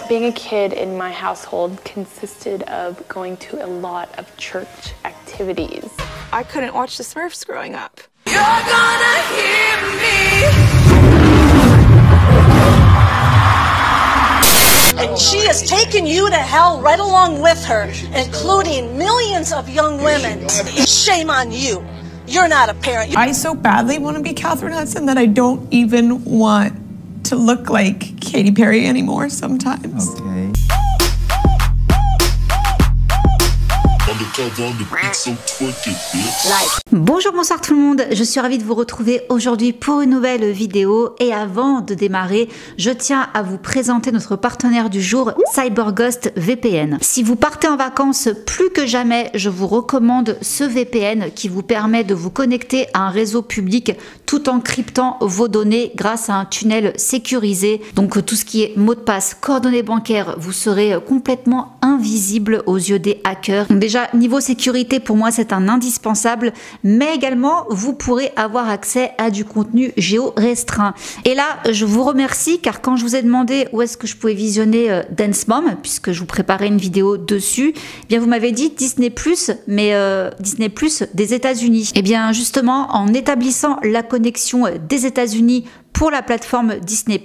Being a kid in my household consisted of going to a lot of church activities. I couldn't watch the Smurfs growing up. You're gonna hear me. And she has taken you to hell right along with her, including millions of young women. Shame on you. You're not a parent. I so badly want to be Catherine Hudson that I don't even want to look like Katy Perry anymore sometimes. Okay. Bonjour, bonsoir tout le monde, je suis ravie de vous retrouver aujourd'hui pour une nouvelle vidéo et avant de démarrer, je tiens à vous présenter notre partenaire du jour, CyberGhost VPN. Si vous partez en vacances plus que jamais, je vous recommande ce VPN qui vous permet de vous connecter à un réseau public tout en cryptant vos données grâce à un tunnel sécurisé. Donc tout ce qui est mot de passe, coordonnées bancaires, vous serez complètement invisible aux yeux des hackers. Donc déjà, niveau sécurité, pour moi, c'est un indispensable, mais également, vous pourrez avoir accès à du contenu géo-restreint. Et là, je vous remercie, car quand je vous ai demandé où est-ce que je pouvais visionner Dance Mom, puisque je vous préparais une vidéo dessus, eh bien vous m'avez dit Disney+, mais Disney+ des États-Unis. Et bien justement, en établissant la connexion des États-Unis pour la plateforme Disney+,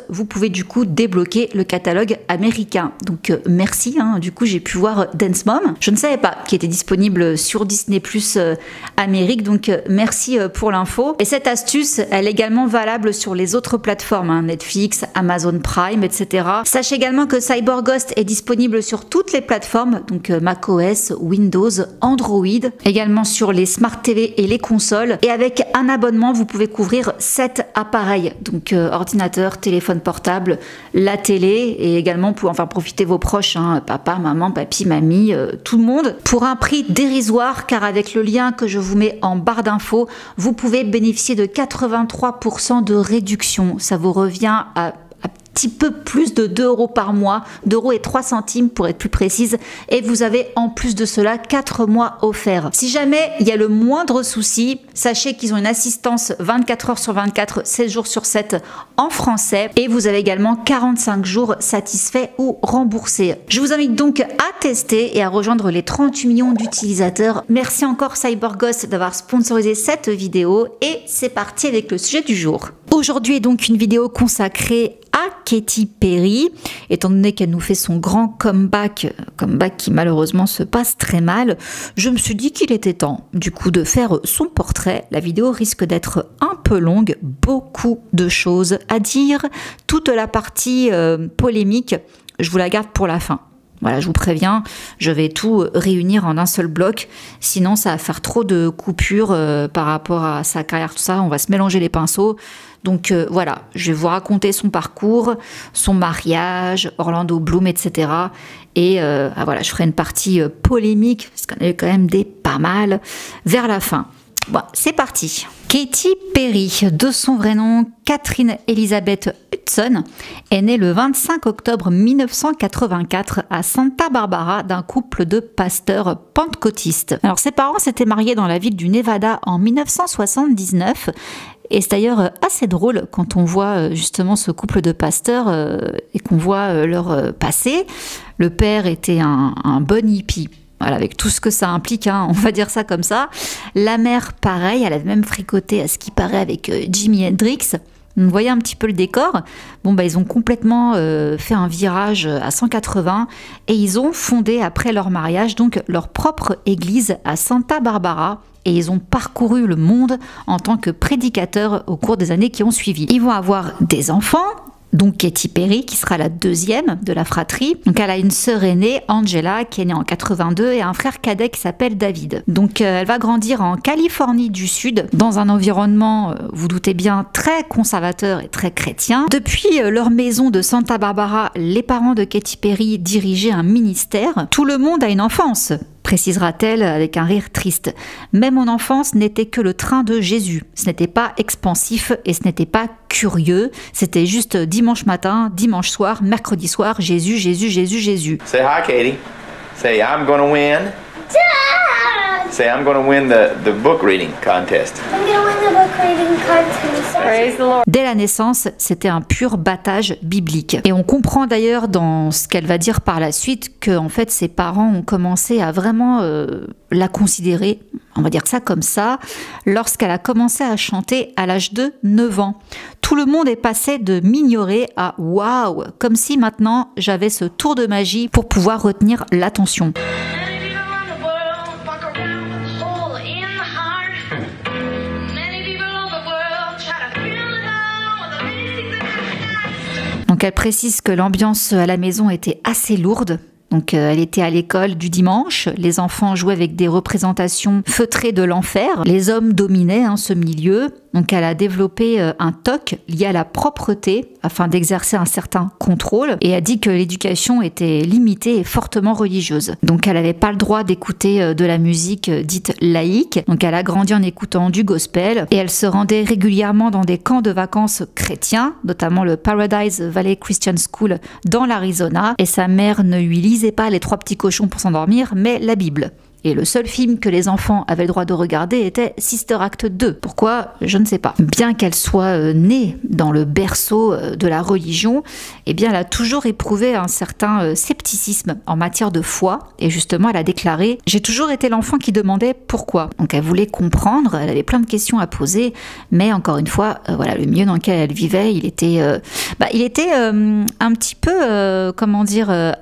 vous pouvez du coup débloquer le catalogue américain. Donc merci, du coup j'ai pu voir Dance Mom. Je ne savais pas qu'il était disponible sur Disney+ Amérique, donc merci pour l'info. Et cette astuce, elle est également valable sur les autres plateformes, Netflix, Amazon Prime, etc. Sachez également que CyberGhost est disponible sur toutes les plateformes, donc macOS, Windows, Android, également sur les Smart TV et les consoles. Et avec un abonnement, vous pouvez couvrir 7 appareils. Donc ordinateur, téléphone portable, la télé et également pour enfin profiter vos proches, papa, maman, papy, mamie, tout le monde, pour un prix dérisoire, car avec le lien que je vous mets en barre d'infos, vous pouvez bénéficier de 83% de réduction. Ça vous revient à petit peu plus de 2 € par mois, 2,03 € pour être plus précise, et vous avez en plus de cela 4 mois offerts. Si jamais il y a le moindre souci, sachez qu'ils ont une assistance 24 heures sur 24, 7 jours sur 7 en français, et vous avez également 45 jours satisfaits ou remboursés. Je vous invite donc à tester et à rejoindre les 38 millions d'utilisateurs. Merci encore CyberGhost d'avoir sponsorisé cette vidéo, et c'est parti avec le sujet du jour. Aujourd'hui est donc une vidéo consacrée à Katy Perry, étant donné qu'elle nous fait son grand comeback qui malheureusement se passe très mal. Je me suis dit qu'il était temps du coup de faire son portrait. La vidéo risque d'être un peu longue, beaucoup de choses à dire. Toute la partie polémique, je vous la garde pour la fin. Voilà, je vous préviens, je vais tout réunir en un seul bloc, sinon ça va faire trop de coupures par rapport à sa carrière, tout ça, on va se mélanger les pinceaux. Donc voilà, je vais vous raconter son parcours, son mariage, Orlando Bloom, etc. Et voilà, je ferai une partie polémique, parce qu'on a eu quand même des pas mal, vers la fin. Bon, c'est parti. Katy Perry, de son vrai nom Catherine Elizabeth Hudson, est née le 25 octobre 1984 à Santa Barbara d'un couple de pasteurs pentecôtistes. Alors ses parents s'étaient mariés dans la ville du Nevada en 1979. Et c'est d'ailleurs assez drôle quand on voit justement ce couple de pasteurs et qu'on voit leur passé. Le père était un bon hippie. Voilà, avec tout ce que ça implique, on va dire ça comme ça. La mère, pareil, elle avait même fricoté à ce qui paraît avec Jimi Hendrix. Vous voyez un petit peu le décor. Bon, ils ont complètement fait un virage à 180 et ils ont fondé après leur mariage donc leur propre église à Santa Barbara. Et ils ont parcouru le monde en tant que prédicateurs au cours des années qui ont suivi. Ils vont avoir des enfants, donc Katy Perry, qui sera la deuxième de la fratrie. Donc elle a une sœur aînée, Angela, qui est née en 82, et un frère cadet qui s'appelle David. Donc elle va grandir en Californie du Sud, dans un environnement, vous doutez bien, très conservateur et très chrétien. Depuis leur maison de Santa Barbara, les parents de Katy Perry dirigeaient un ministère. Tout le monde a une enfance, précisera-t-elle avec un rire triste. Mais mon enfance n'était que le train de Jésus. Ce n'était pas expansif et ce n'était pas curieux. C'était juste dimanche matin, dimanche soir, mercredi soir, Jésus, Jésus, Jésus, Jésus. Say hi, Katie. Say I'm gonna win. Dad! Say, I'm going to win the book reading contest. I'm going to win the book reading contest. Praise the Lord. Dès la naissance, c'était un pur battage biblique. Et on comprend d'ailleurs dans ce qu'elle va dire par la suite que en fait ses parents ont commencé à vraiment la considérer, on va dire ça comme ça, lorsqu'elle a commencé à chanter à l'âge de 9 ans. Tout le monde est passé de m'ignorer à waouh, comme si maintenant j'avais ce tour de magie pour pouvoir retenir l'attention. Donc elle précise que l'ambiance à la maison était assez lourde. Donc elle était à l'école du dimanche, les enfants jouaient avec des représentations feutrées de l'enfer, les hommes dominaient ce milieu. Donc elle a développé un TOC lié à la propreté afin d'exercer un certain contrôle et a dit que l'éducation était limitée et fortement religieuse. Donc elle n'avait pas le droit d'écouter de la musique dite laïque. Donc elle a grandi en écoutant du gospel et elle se rendait régulièrement dans des camps de vacances chrétiens, notamment le Paradise Valley Christian School dans l'Arizona. Et sa mère ne lui lisait pas Les Trois Petits Cochons pour s'endormir, mais la Bible. Et le seul film que les enfants avaient le droit de regarder était Sister Act 2. Pourquoi ? Je ne sais pas. Bien qu'elle soit née dans le berceau de la religion, eh bien elle a toujours éprouvé un certain scepticisme en matière de foi. Et justement, elle a déclaré « J'ai toujours été l'enfant qui demandait pourquoi ». Donc elle voulait comprendre, elle avait plein de questions à poser, mais encore une fois, voilà, le milieu dans lequel elle vivait, il était un petit peu,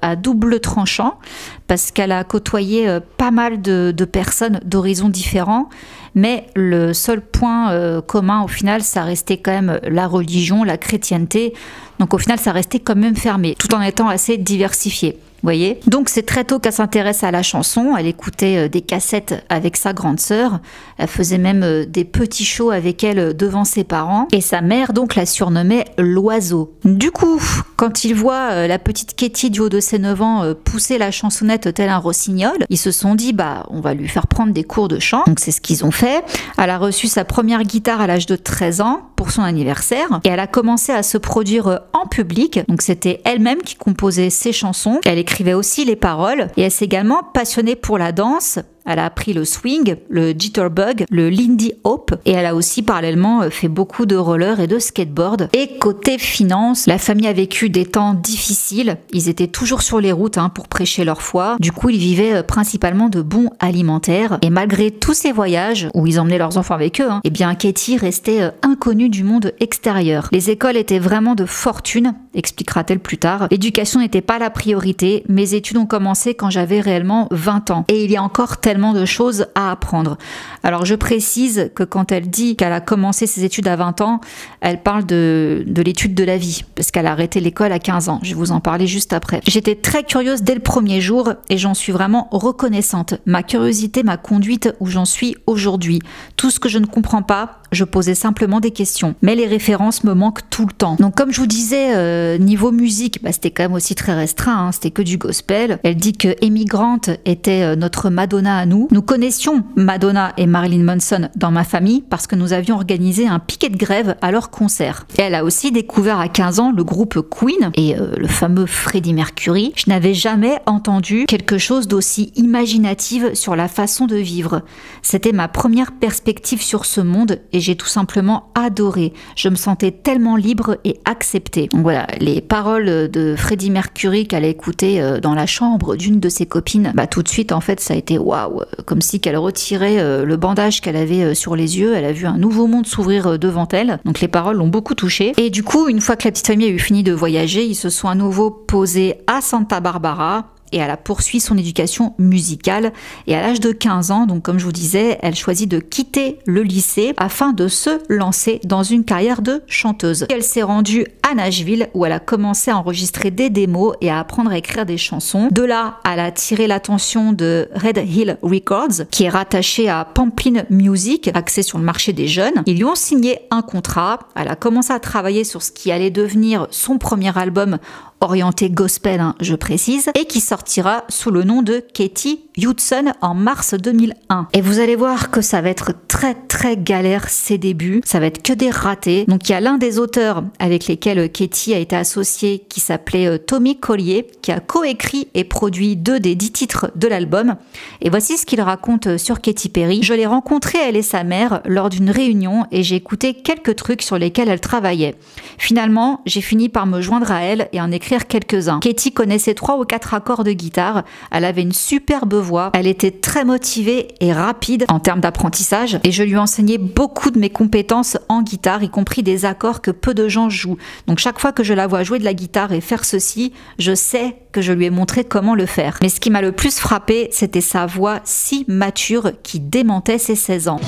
à double tranchant, parce qu'elle a côtoyé pas mal de personnes d'horizons différents, mais le seul point commun au final, ça restait quand même la religion, la chrétienté. Donc au final, ça restait quand même fermé, tout en étant assez diversifié. Voyez. Donc c'est très tôt qu'elle s'intéresse à la chanson, elle écoutait des cassettes avec sa grande sœur, elle faisait même des petits shows avec elle devant ses parents, et sa mère donc la surnommait l'oiseau. Du coup, quand ils voient la petite Katie du haut de ses 9 ans pousser la chansonnette tel un rossignol, ils se sont dit on va lui faire prendre des cours de chant. Donc c'est ce qu'ils ont fait. Elle a reçu sa première guitare à l'âge de 13 ans pour son anniversaire, et elle a commencé à se produire en public. Donc c'était elle-même qui composait ses chansons, elle écrivait aussi les paroles, et elle s'est également passionnée pour la danse. Elle a appris le swing, le jitterbug, le Lindy Hop, et elle a aussi parallèlement fait beaucoup de roller et de skateboard. Et côté finance, la famille a vécu des temps difficiles. Ils étaient toujours sur les routes pour prêcher leur foi. Du coup, ils vivaient principalement de bons alimentaires. Et malgré tous ces voyages, où ils emmenaient leurs enfants avec eux, eh bien Katie restait inconnue du monde extérieur. Les écoles étaient vraiment de fortune, expliquera-t-elle plus tard. L'éducation n'était pas la priorité. Mes études ont commencé quand j'avais réellement 20 ans. Et il y a encore tellement de choses à apprendre. Alors je précise que quand elle dit qu'elle a commencé ses études à 20 ans, elle parle de l'étude de la vie, parce qu'elle a arrêté l'école à 15 ans. Je vais vous en parler juste après. J'étais très curieuse dès le premier jour et j'en suis vraiment reconnaissante. Ma curiosité m'a conduite où j'en suis aujourd'hui. Tout ce que je ne comprends pas, je posais simplement des questions. Mais les références me manquent tout le temps. Donc comme je vous disais, niveau musique, c'était quand même aussi très restreint, c'était que du gospel. Elle dit que Amy Grant était notre Madonna à nous. Nous connaissions Madonna et Marilyn Manson dans ma famille parce que nous avions organisé un piquet de grève à leur concert. Et elle a aussi découvert à 15 ans le groupe Queen et le fameux Freddie Mercury. Je n'avais jamais entendu quelque chose d'aussi imaginatif sur la façon de vivre. C'était ma première perspective sur ce monde et j'ai tout simplement adoré. Je me sentais tellement libre et acceptée. Donc voilà, les paroles de Freddie Mercury qu'elle a écoutées dans la chambre d'une de ses copines, tout de suite en fait ça a été waouh, comme si qu'elle retirait le bandage qu'elle avait sur les yeux. Elle a vu un nouveau monde s'ouvrir devant elle. Donc les paroles l'ont beaucoup touchée. Et du coup, une fois que la petite famille a eu fini de voyager, ils se sont à nouveau posés à Santa Barbara. Et elle a poursuivi son éducation musicale. Et à l'âge de 15 ans, donc comme je vous disais, elle choisit de quitter le lycée afin de se lancer dans une carrière de chanteuse. Elle s'est rendue à Nashville où elle a commencé à enregistrer des démos et à apprendre à écrire des chansons. De là, elle a attiré l'attention de Red Hill Records, qui est rattaché à Pamplin Music, axé sur le marché des jeunes. Ils lui ont signé un contrat. Elle a commencé à travailler sur ce qui allait devenir son premier album orienté gospel, je précise, et qui sortira sous le nom de Katie Hudson en mars 2001. Et vous allez voir que ça va être très très galère ses débuts, ça va être que des ratés. Donc il y a l'un des auteurs avec lesquels lequel Katy a été associée, qui s'appelait Tommy Collier, qui a coécrit et produit 2 des 10 titres de l'album. Et voici ce qu'il raconte sur Katy Perry. Je l'ai rencontrée, elle et sa mère, lors d'une réunion et j'ai écouté quelques trucs sur lesquels elle travaillait. Finalement, j'ai fini par me joindre à elle et en écrire quelques-uns. Katy connaissait 3 ou 4 accords de guitare, elle avait une superbe voix, elle était très motivée et rapide en termes d'apprentissage et je lui enseignais beaucoup de mes compétences en guitare, y compris des accords que peu de gens jouent. Donc chaque fois que je la vois jouer de la guitare et faire ceci, je sais que je lui ai montré comment le faire. Mais ce qui m'a le plus frappé, c'était sa voix si mature qui démentait ses 16 ans.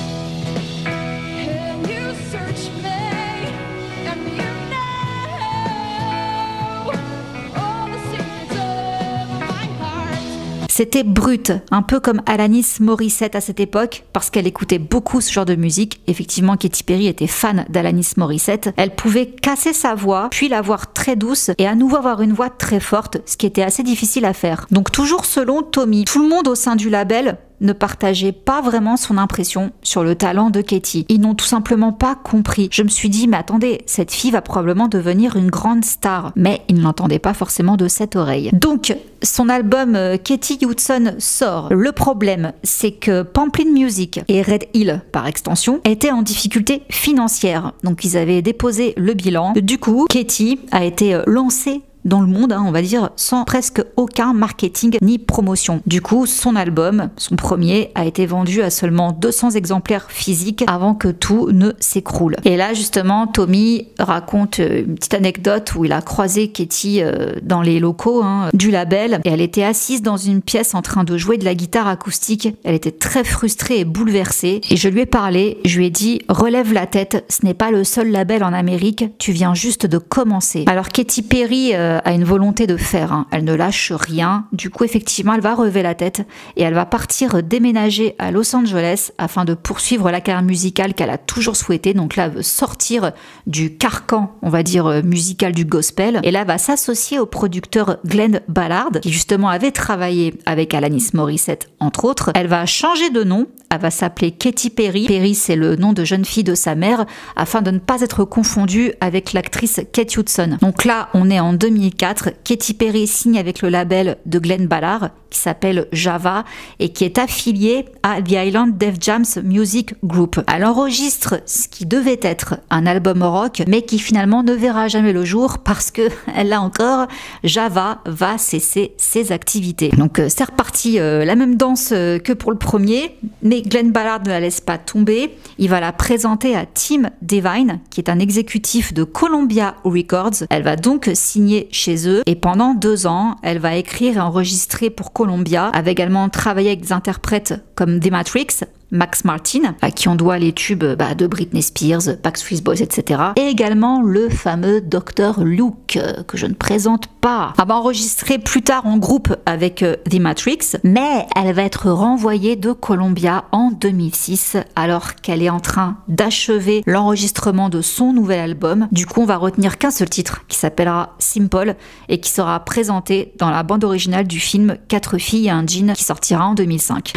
C'était brut, un peu comme Alanis Morissette à cette époque, parce qu'elle écoutait beaucoup ce genre de musique. Effectivement, Katy Perry était fan d'Alanis Morissette. Elle pouvait casser sa voix, puis la voir très douce et à nouveau avoir une voix très forte, ce qui était assez difficile à faire. Donc toujours selon Tommy, tout le monde au sein du label ne partageait pas vraiment son impression sur le talent de Katy. Ils n'ont tout simplement pas compris. Je me suis dit, mais attendez, cette fille va probablement devenir une grande star. Mais ils ne l'entendaient pas forcément de cette oreille. Donc, son album Katy Hudson sort. Le problème, c'est que Pamplin Music et Red Hill, par extension, étaient en difficulté financière. Donc, ils avaient déposé le bilan. Du coup, Katy a été lancée dans le monde, on va dire, sans presque aucun marketing ni promotion. Du coup, son album, son premier, a été vendu à seulement 200 exemplaires physiques avant que tout ne s'écroule. Et là, justement, Tommy raconte une petite anecdote où il a croisé Katy dans les locaux du label et elle était assise dans une pièce en train de jouer de la guitare acoustique. Elle était très frustrée et bouleversée et je lui ai parlé, je lui ai dit « Relève la tête, ce n'est pas le seul label en Amérique, tu viens juste de commencer. » Alors Katy Perry a une volonté de faire, elle ne lâche rien. Du coup, effectivement, elle va relever la tête et elle va partir déménager à Los Angeles afin de poursuivre la carrière musicale qu'elle a toujours souhaité. Donc là, elle veut sortir du carcan, on va dire, musical du gospel. Et là, elle va s'associer au producteur Glenn Ballard, qui justement avait travaillé avec Alanis Morissette, entre autres. Elle va changer de nom. Elle va s'appeler Katy Perry. Perry, c'est le nom de jeune fille de sa mère, afin de ne pas être confondue avec l'actrice Kate Hudson. Donc là, on est en 2004. Katy Perry signe avec le label de Glenn Ballard, qui s'appelle Java, et qui est affilié à The Island Def Jam Music Group. Elle enregistre ce qui devait être un album rock, mais qui finalement ne verra jamais le jour, parce que, là encore, Java va cesser ses activités. Donc c'est reparti, la même danse que pour le premier, mais Glenn Ballard ne la laisse pas tomber. Il va la présenter à Tim Devine, qui est un exécutif de Columbia Records. Elle va donc signer chez eux et pendant 2 ans, elle va écrire et enregistrer pour Columbia. Elle va également travailler avec des interprètes comme The Matrix, Max Martin, à qui on doit les tubes de Britney Spears, Backstreet Boys, etc. Et également le fameux Dr. Luke, que je ne présente pas. Elle va enregistrer plus tard en groupe avec The Matrix, mais elle va être renvoyée de Columbia en 2006, alors qu'elle est en train d'achever l'enregistrement de son nouvel album. Du coup, on va retenir qu'un seul titre, qui s'appellera Simple, et qui sera présenté dans la bande originale du film 4 filles et un jean, qui sortira en 2005.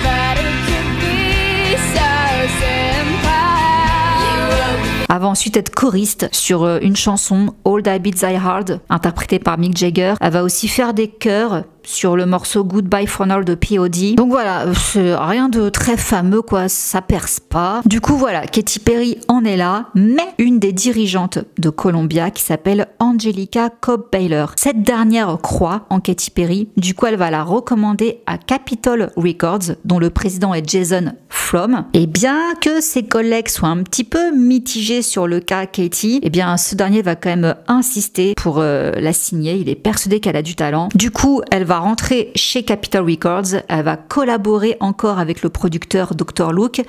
Elle va ensuite être choriste sur une chanson All I Beat Thy Heart, interprétée par Mick Jagger. Elle va aussi faire des chœurs sur le morceau Goodbye for Now de P.O.D. Donc voilà, c'est rien de très fameux, quoi, ça perce pas. Du coup voilà, Katy Perry en est là, mais une des dirigeantes de Columbia qui s'appelle Angelica Cobb-Baylor. Cette dernière croit en Katy Perry, du coup elle va la recommander à Capitol Records, dont le président est Jason Flom. Et bien que ses collègues soient un petit peu mitigés sur le cas Katy, et bien ce dernier va quand même insister pour la signer, il est persuadé qu'elle a du talent. Du coup, elle va rentrer chez Capitol Records, elle va collaborer encore avec le producteur Dr. Luke,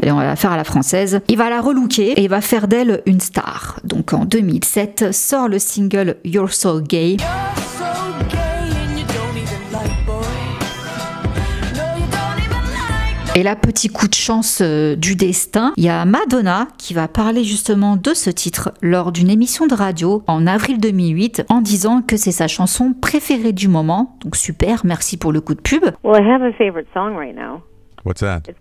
et on va la faire à la française. Il va la relooker et il va faire d'elle une star. Donc en 2007 sort le single You're So Gay. Et là, petit coup de chance du destin, il y a Madonna qui va parler justement de ce titre lors d'une émission de radio en avril 2008 en disant que c'est sa chanson préférée du moment. Donc super, merci pour le coup de pub. Well, I have a favorite song right now. What's that? It's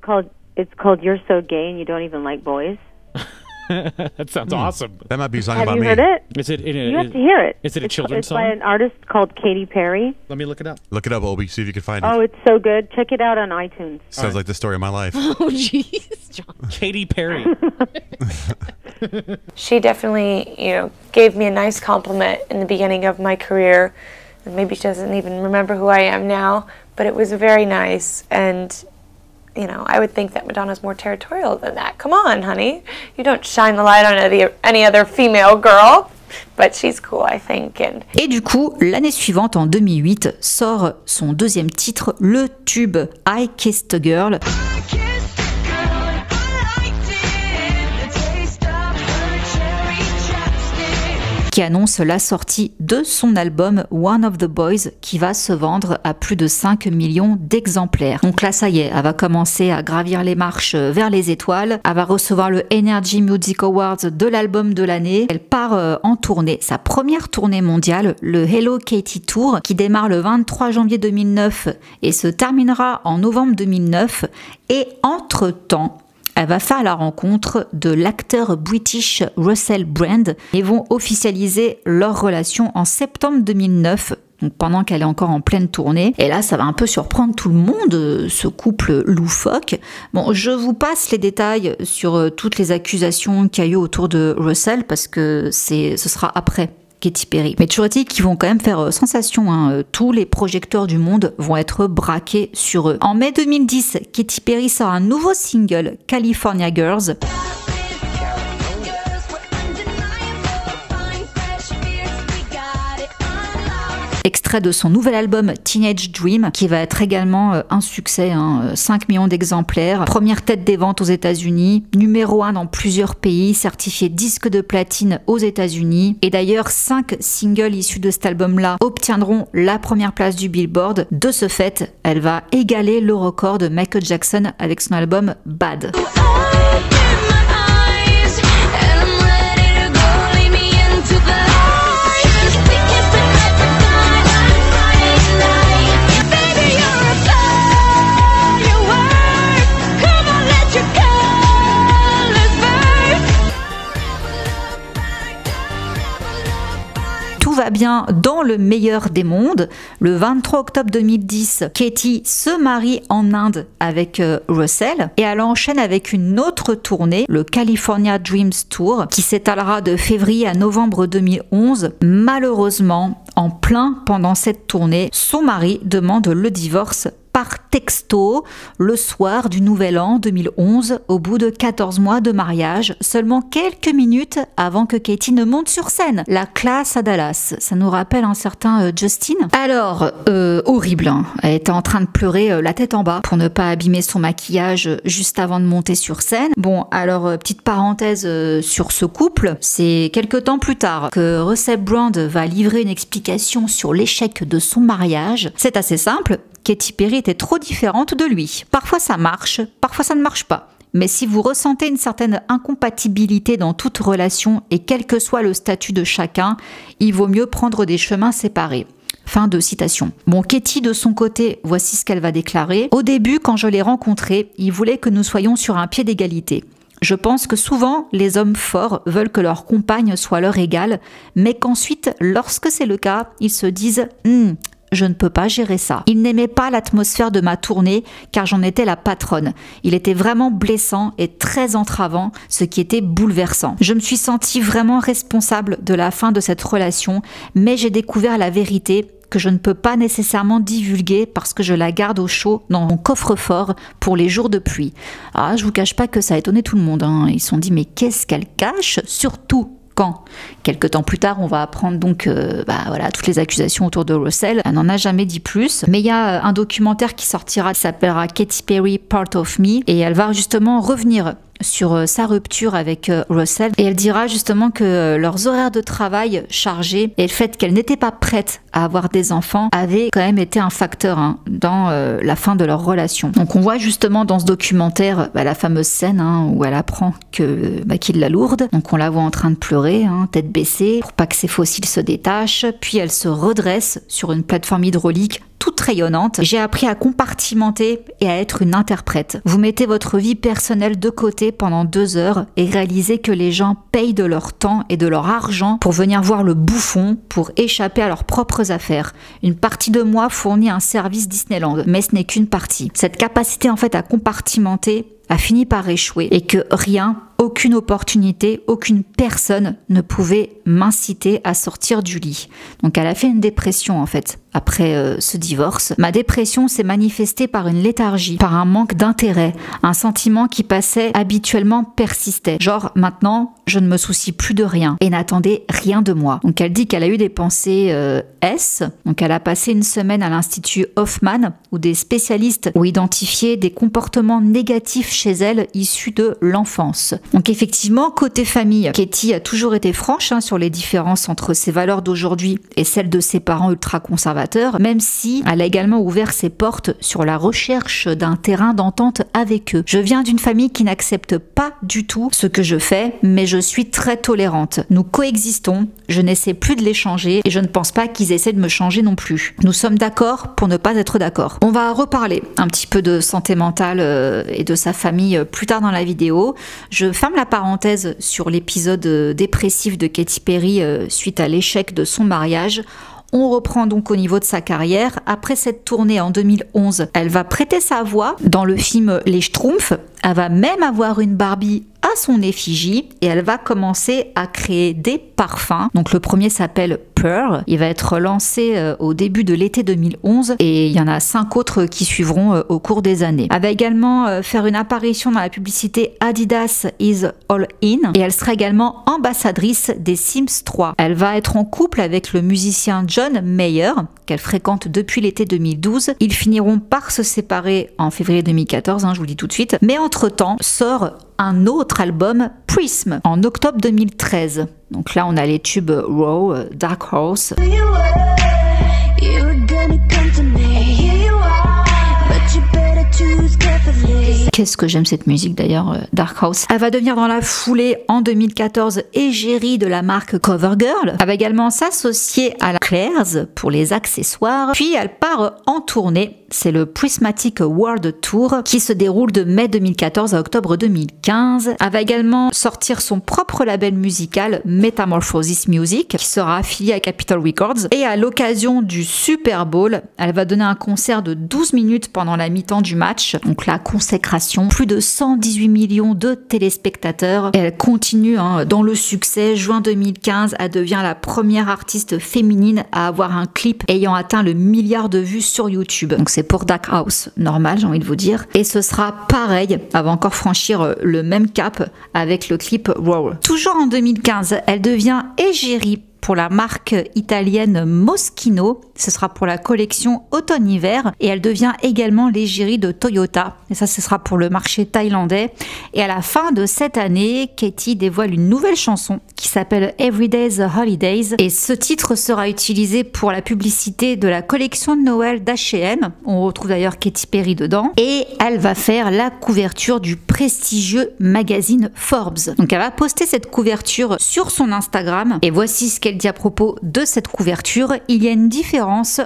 called You're So Gay and You Don't Even Like Boys. That sounds awesome. That might be a song Have about you me. heard it? Is it in a, You have to hear it. Is it a children's It's by song? an artist called Katy Perry. Let me look it up. Look it up, Obi. See if you can find it. Oh, it's so good. Check it out on iTunes. Sounds like the story of my life. Oh, jeez, John. Katy Perry. She definitely, gave me a nice compliment in the beginning of my career. And maybe she doesn't even remember who I am now, but it was very nice. And, I would think that Madonna's more territorial than that. Come on, honey. You don't shine the light on any other female girl. But she's cool, I think. Et du coup, l'année suivante, en 2008, sort son deuxième titre, le tube I Kissed a Girl. Qui annonce la sortie de son album One of the Boys qui va se vendre à plus de 5 millions d'exemplaires. Donc là, ça y est, elle va commencer à gravir les marches vers les étoiles. Elle va recevoir le Energy Music Awards de l'album de l'année. Elle part en tournée, sa première tournée mondiale, le Hello Katy Tour, qui démarre le 23 janvier 2009 et se terminera en novembre 2009. Et entre-temps, elle va faire la rencontre de l'acteur british Russell Brand et vont officialiser leur relation en septembre 2009, donc pendant qu'elle est encore en pleine tournée. Et là, ça va un peu surprendre tout le monde, ce couple loufoque. Bon, je vous passe les détails sur toutes les accusations qu'il y a eu autour de Russell parce que ce sera après Katy Perry. Mais toujours est-il qu'ils vont quand même faire sensation, hein. Tous les projecteurs du monde vont être braqués sur eux. En mai 2010, Katy Perry sort un nouveau single, California Girls. Extrait de son nouvel album Teenage Dream, qui va être également un succès, 5 millions d'exemplaires, première tête des ventes aux États-Unis, numéro 1 dans plusieurs pays, certifié disque de platine aux États-Unis. Et d'ailleurs, 5 singles issus de cet album-là obtiendront la première place du Billboard. De ce fait, elle va égaler le record de Michael Jackson avec son album Bad. Va bien dans le meilleur des mondes. Le 23 octobre 2010, Katy se marie en Inde avec Russell et elle enchaîne avec une autre tournée, le California Dreams Tour, qui s'étalera de février à novembre 2011. Malheureusement, en plein pendant cette tournée, son mari demande le divorce par texto le soir du Nouvel An 2011, au bout de 14 mois de mariage, seulement quelques minutes avant que Katy ne monte sur scène. La classe à Dallas, ça nous rappelle un certain Justin. Alors, horrible, hein. Elle était en train de pleurer la tête en bas pour ne pas abîmer son maquillage juste avant de monter sur scène. Bon, alors, petite parenthèse sur ce couple, c'est quelques temps plus tard que Russell Brand va livrer une explication sur l'échec de son mariage. C'est assez simple. Katy Perry était trop différente de lui. Parfois ça marche, parfois ça ne marche pas. Mais si vous ressentez une certaine incompatibilité dans toute relation et quel que soit le statut de chacun, il vaut mieux prendre des chemins séparés. Fin de citation. Bon, Katy, de son côté, voici ce qu'elle va déclarer. Au début, quand je l'ai rencontré, il voulait que nous soyons sur un pied d'égalité. Je pense que souvent, les hommes forts veulent que leur compagne soit leur égale, mais qu'ensuite, lorsque c'est le cas, ils se disent je ne peux pas gérer ça. Il n'aimait pas l'atmosphère de ma tournée car j'en étais la patronne. Il était vraiment blessant et très entravant, ce qui était bouleversant. Je me suis sentie vraiment responsable de la fin de cette relation, mais j'ai découvert la vérité que je ne peux pas nécessairement divulguer parce que je la garde au chaud dans mon coffre-fort pour les jours de pluie. Ah, je vous cache pas que ça a étonné tout le monde, hein. Ils se sont dit mais qu'est-ce qu'elle cache ? Surtout quand, quelques temps plus tard, on va apprendre donc voilà, toutes les accusations autour de Russell. Elle n'en a jamais dit plus. Mais il y a un documentaire qui sortira, qui s'appellera Katy Perry Part of Me, et elle va justement revenir sur sa rupture avec Russell, et elle dira justement que leurs horaires de travail chargés et le fait qu'elle n'était pas prête à avoir des enfants avait quand même été un facteur dans la fin de leur relation. Donc on voit justement dans ce documentaire la fameuse scène où elle apprend qu'il la lourde. Donc on la voit en train de pleurer, tête baissée, pour pas que ses fossiles se détachent, puis elle se redresse sur une plateforme hydraulique toute rayonnante. J'ai appris à compartimenter et à être une interprète. Vous mettez votre vie personnelle de côté pendant 2 heures et réalisez que les gens payent de leur temps et de leur argent pour venir voir le bouffon, pour échapper à leurs propres affaires. Une partie de moi fournit un service Disneyland, mais ce n'est qu'une partie. Cette capacité en fait à compartimenter a fini par échouer et que rien, aucune opportunité, aucune personne ne pouvait m'inciter à sortir du lit. Donc elle a fait une dépression en fait après ce divorce. Ma dépression s'est manifestée par une léthargie, par un manque d'intérêt, un sentiment qui passait habituellement persistait. Genre maintenant, je ne me soucie plus de rien et n'attendais rien de moi. Donc elle dit qu'elle a eu des pensées S. Donc elle a passé une semaine à l'Institut Hoffman où des spécialistes ont identifié des comportements négatifs chez elle issus de l'enfance. Donc effectivement, côté famille, Katie a toujours été franche sur les différences entre ses valeurs d'aujourd'hui et celles de ses parents ultra-conservateurs, même si elle a également ouvert ses portes sur la recherche d'un terrain d'entente avec eux. Je viens d'une famille qui n'accepte pas du tout ce que je fais, mais je suis très tolérante. Nous coexistons, je n'essaie plus de les changer et je ne pense pas qu'ils essaient de me changer non plus. Nous sommes d'accord pour ne pas être d'accord. On va reparler un petit peu de santé mentale et de sa famille plus tard dans la vidéo. Je ferme la parenthèse sur l'épisode dépressif de Katy Perry suite à l'échec de son mariage. On reprend donc au niveau de sa carrière. Après cette tournée en 2011, elle va prêter sa voix dans le film Les Schtroumpfs. Elle va même avoir une Barbie à son effigie et elle va commencer à créer des parfums. Donc le premier s'appelle Pearl. Il va être lancé au début de l'été 2011 et il y en a 5 autres qui suivront au cours des années. Elle va également faire une apparition dans la publicité Adidas is All In et elle sera également ambassadrice des Sims 3. Elle va être en couple avec le musicien John Mayer qu'elle fréquente depuis l'été 2012. Ils finiront par se séparer en février 2014, je vous le dis tout de suite. Mais entre-temps, sort un autre album, Prism, en octobre 2013. Donc là, on a les tubes Raw, Dark Horse. Qu'est-ce que j'aime cette musique d'ailleurs, Dark House. Elle va devenir dans la foulée en 2014 égérie de la marque CoverGirl. Elle va également s'associer à la Claire's pour les accessoires. Puis elle part en tournée. C'est le Prismatic World Tour qui se déroule de mai 2014 à octobre 2015. Elle va également sortir son propre label musical Metamorphosis Music qui sera affilié à Capitol Records. Et à l'occasion du Super Bowl, elle va donner un concert de 12 minutes pendant la mi-temps du match. Donc la consécration, plus de 118 millions de téléspectateurs. Et elle continue dans le succès. Juin 2015, elle devient la première artiste féminine à avoir un clip ayant atteint le 1 milliard de vues sur YouTube. Donc c'est pour Dark House, normal, j'ai envie de vous dire. Et ce sera pareil, elle va encore franchir le même cap avec le clip Raw. Toujours en 2015, elle devient égérie pour la marque italienne Moschino. Ce sera pour la collection automne-hiver et elle devient également l'égérie de Toyota. Et ça, ce sera pour le marché thaïlandais. Et à la fin de cette année, Katy dévoile une nouvelle chanson qui s'appelle Everyday's Holidays. Et ce titre sera utilisé pour la publicité de la collection de Noël d'H&M. On retrouve d'ailleurs Katy Perry dedans. Et elle va faire la couverture du prestigieux magazine Forbes. Donc elle va poster cette couverture sur son Instagram. Et voici ce qu'elle dit à propos de cette couverture. Il y a une différence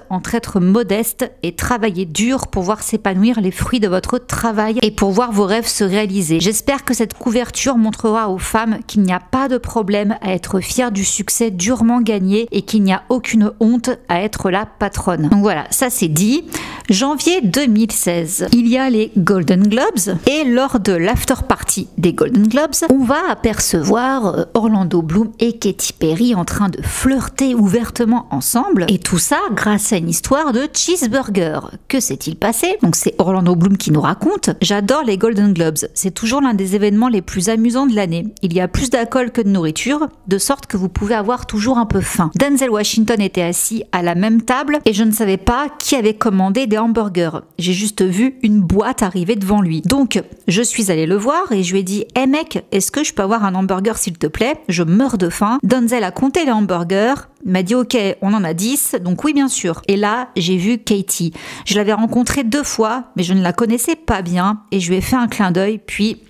entre être modeste et travailler dur pour voir s'épanouir les fruits de votre travail et pour voir vos rêves se réaliser. J'espère que cette couverture montrera aux femmes qu'il n'y a pas de problème à être fière du succès durement gagné et qu'il n'y a aucune honte à être la patronne. Donc voilà, ça c'est dit. Janvier 2016, il y a les Golden Globes et lors de l'after party des Golden Globes, on va apercevoir Orlando Bloom et Katy Perry en train de flirter ouvertement ensemble et tout ça grâce à une histoire de cheeseburger. Que s'est-il passé? Donc c'est Orlando Bloom qui nous raconte. J'adore les Golden Globes, c'est toujours l'un des événements les plus amusants de l'année. Il y a plus d'alcool que de nourriture, de sorte que vous pouvez avoir toujours un peu faim. Denzel Washington était assis à la même table et je ne savais pas qui avait commandé des hamburgers. J'ai juste vu une boîte arriver devant lui. Donc je suis allée le voir et je lui ai dit: hey mec, est-ce que je peux avoir un hamburger s'il te plaît? Je meurs de faim. Denzel a compté les hamburgers. Il m'a dit ok, on en a 10, donc oui bien sûr. Et là, j'ai vu Katy. Je l'avais rencontrée 2 fois, mais je ne la connaissais pas bien et je lui ai fait un clin d'œil, puis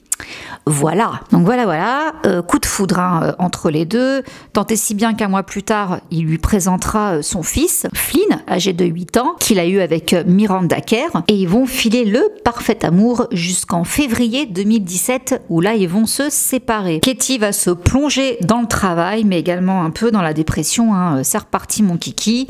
Voilà, donc voilà, coup de foudre entre les deux, tant et si bien qu'un mois plus tard, il lui présentera son fils, Flynn, âgé de 8 ans, qu'il a eu avec Miranda Kerr, et ils vont filer le parfait amour jusqu'en février 2017, où là, ils vont se séparer. Katie va se plonger dans le travail, mais également un peu dans la dépression, c'est reparti mon kiki,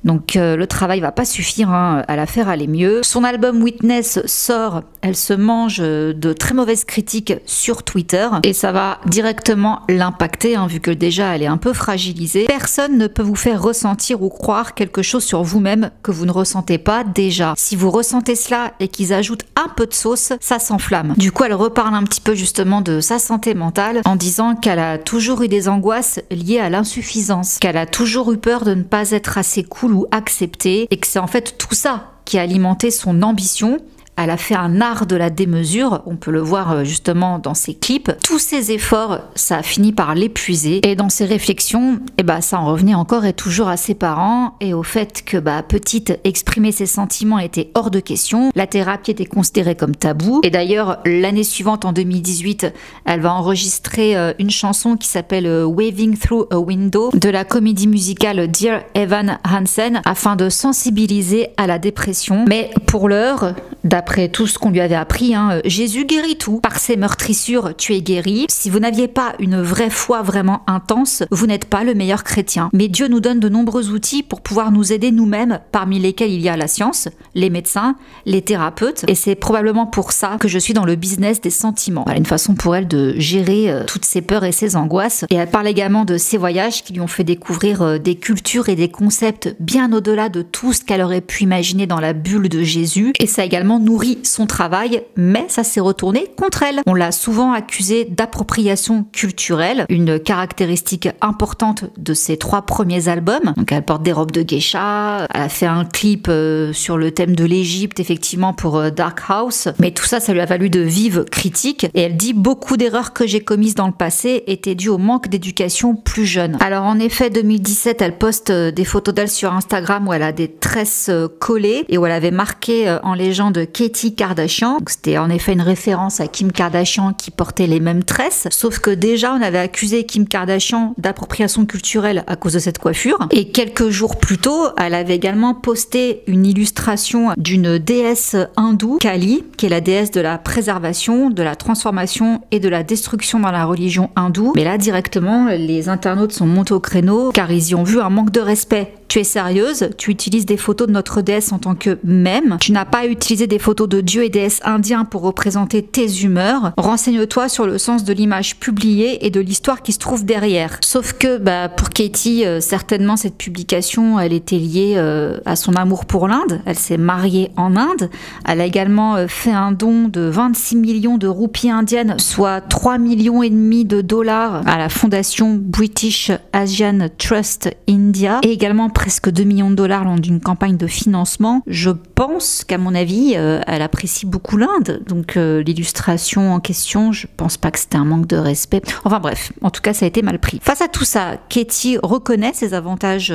donc le travail va pas suffire à la faire aller mieux. Son album Witness sort, elle se mange de très mauvaises critiques sur Twitter et ça va directement l'impacter vu que déjà elle est un peu fragilisée. Personne ne peut vous faire ressentir ou croire quelque chose sur vous-même que vous ne ressentez pas déjà. Si vous ressentez cela et qu'ils ajoutent un peu de sauce, ça s'enflamme. Du coup, elle reparle un petit peu justement de sa santé mentale en disant qu'elle a toujours eu des angoisses liées à l'insuffisance, qu'elle a toujours eu peur de ne pas être assez cool ou acceptée et que c'est en fait tout ça qui a alimenté son ambition. Elle a fait un art de la démesure, on peut le voir justement dans ses clips. Tous ses efforts, ça a fini par l'épuiser. Et dans ses réflexions, ça en revenait encore et toujours à ses parents et au fait que petite, exprimer ses sentiments était hors de question. La thérapie était considérée comme tabou. Et d'ailleurs, l'année suivante, en 2018, elle va enregistrer une chanson qui s'appelle Waving Through a Window de la comédie musicale Dear Evan Hansen afin de sensibiliser à la dépression. Mais pour l'heure, d'après tout ce qu'on lui avait appris, Jésus guérit tout. Par ses meurtrissures, tu es guéri. Si vous n'aviez pas une vraie foi vraiment intense, vous n'êtes pas le meilleur chrétien. Mais Dieu nous donne de nombreux outils pour pouvoir nous aider nous-mêmes, parmi lesquels il y a la science, les médecins, les thérapeutes. Et c'est probablement pour ça que je suis dans le business des sentiments. Voilà une façon pour elle de gérer toutes ses peurs et ses angoisses. Et elle parle également de ses voyages qui lui ont fait découvrir des cultures et des concepts bien au-delà de tout ce qu'elle aurait pu imaginer dans la bulle de Jésus. Et ça a également nourri son travail, mais ça s'est retourné contre elle. On l'a souvent accusée d'appropriation culturelle, une caractéristique importante de ses 3 premiers albums. Donc elle porte des robes de geisha, elle a fait un clip sur le thème de l'Égypte, effectivement pour Dark House, mais tout ça, ça lui a valu de vives critiques et elle dit beaucoup d'erreurs que j'ai commises dans le passé étaient dues au manque d'éducation plus jeune. Alors en effet, 2017, elle poste des photos d'elle sur Instagram où elle a des tresses collées et où elle avait marqué en légende Katie Kardashian. C'était en effet une référence à Kim Kardashian qui portait les mêmes tresses, sauf que déjà on avait accusé Kim Kardashian d'appropriation culturelle à cause de cette coiffure. Et quelques jours plus tôt, elle avait également posté une illustration d'une déesse hindoue, Kali, qui est la déesse de la préservation, de la transformation et de la destruction dans la religion hindoue. Mais là, directement, les internautes sont montés au créneau car ils y ont vu un manque de respect. Tu es sérieuse? Tu utilises des photos de notre déesse en tant que mème. Tu n'as pas utilisé des photos de dieux et déesses indiens pour représenter tes humeurs. Renseigne-toi sur le sens de l'image publiée et de l'histoire qui se trouve derrière. Sauf que pour Katie, certainement cette publication, elle était liée à son amour pour l'Inde. Elle s'est mariée en Inde. Elle a également fait un don de 26 millions de roupies indiennes, soit 3,5 millions de dollars à la fondation British Asian Trust India et également presque 2 millions de dollars lors d'une campagne de financement. Je pense qu'à mon avis, elle apprécie beaucoup l'Inde. Donc l'illustration en question, je pense pas que c'était un manque de respect. Enfin bref, en tout cas, ça a été mal pris. Face à tout ça, Katie reconnaît ses avantages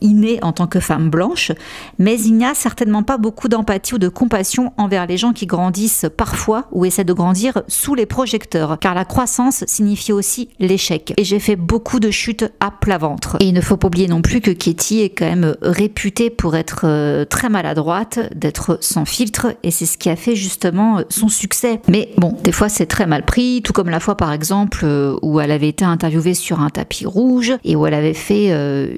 innés en tant que femme blanche, mais il n'y a certainement pas beaucoup d'empathie ou de compassion envers les gens qui grandissent parfois ou essaient de grandir sous les projecteurs, car la croissance signifie aussi l'échec. Et j'ai fait beaucoup de chutes à plat ventre. Et il ne faut pas oublier non plus que Katie est quand même réputée pour être très maladroite, d'être sans filtre, et c'est ce qui a fait justement son succès. Mais bon, des fois c'est très mal pris, tout comme la fois par exemple où elle avait été interviewée sur un tapis rouge et où elle avait fait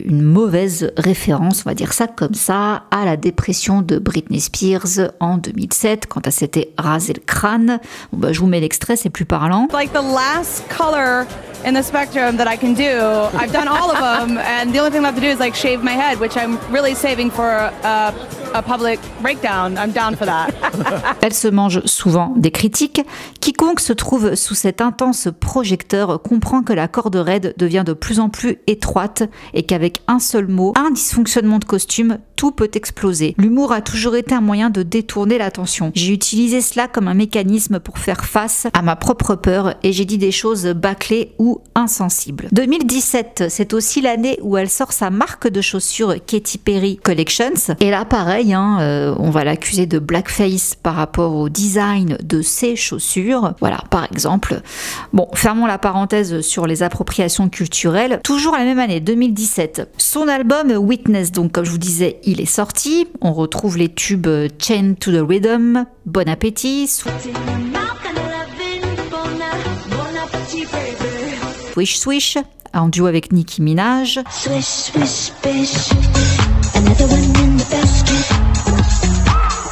une mauvaise référence, on va dire ça comme ça, à la dépression de Britney Spears en 2007 quand elle s'était rasé le crâne. Bon, je vous mets l'extrait, c'est plus parlant. Like the last color in the spectrum that I can do, I've done all of them, and the only thing left to do is like shave my head, which I'm really saving for a public breakdown. I'm down for that. Elle se mange souvent des critiques. Quiconque se trouve sous cet intense projecteur comprend que la corde raide devient de plus en plus étroite et qu'avec un seul mot, un dysfonctionnement de costume, tout peut exploser. L'humour a toujours été un moyen de détourner l'attention. J'ai utilisé cela comme un mécanisme pour faire face à ma propre peur et j'ai dit des choses bâclées ou insensibles. 2017, c'est aussi l'année où elle sort sa marque de chaussures chaussures Katy Perry Collections. Et là, pareil, hein, on va l'accuser de blackface par rapport au design de ses chaussures. Voilà, par exemple. Bon, fermons la parenthèse sur les appropriations culturelles. Toujours la même année, 2017. Son album Witness, donc comme je vous disais, il est sorti. On retrouve les tubes Chain to the Rhythm, Bon Appétit, Swish Swish, en duo avec Nicki Minaj. Swish, swish, swish. Another one in the basket.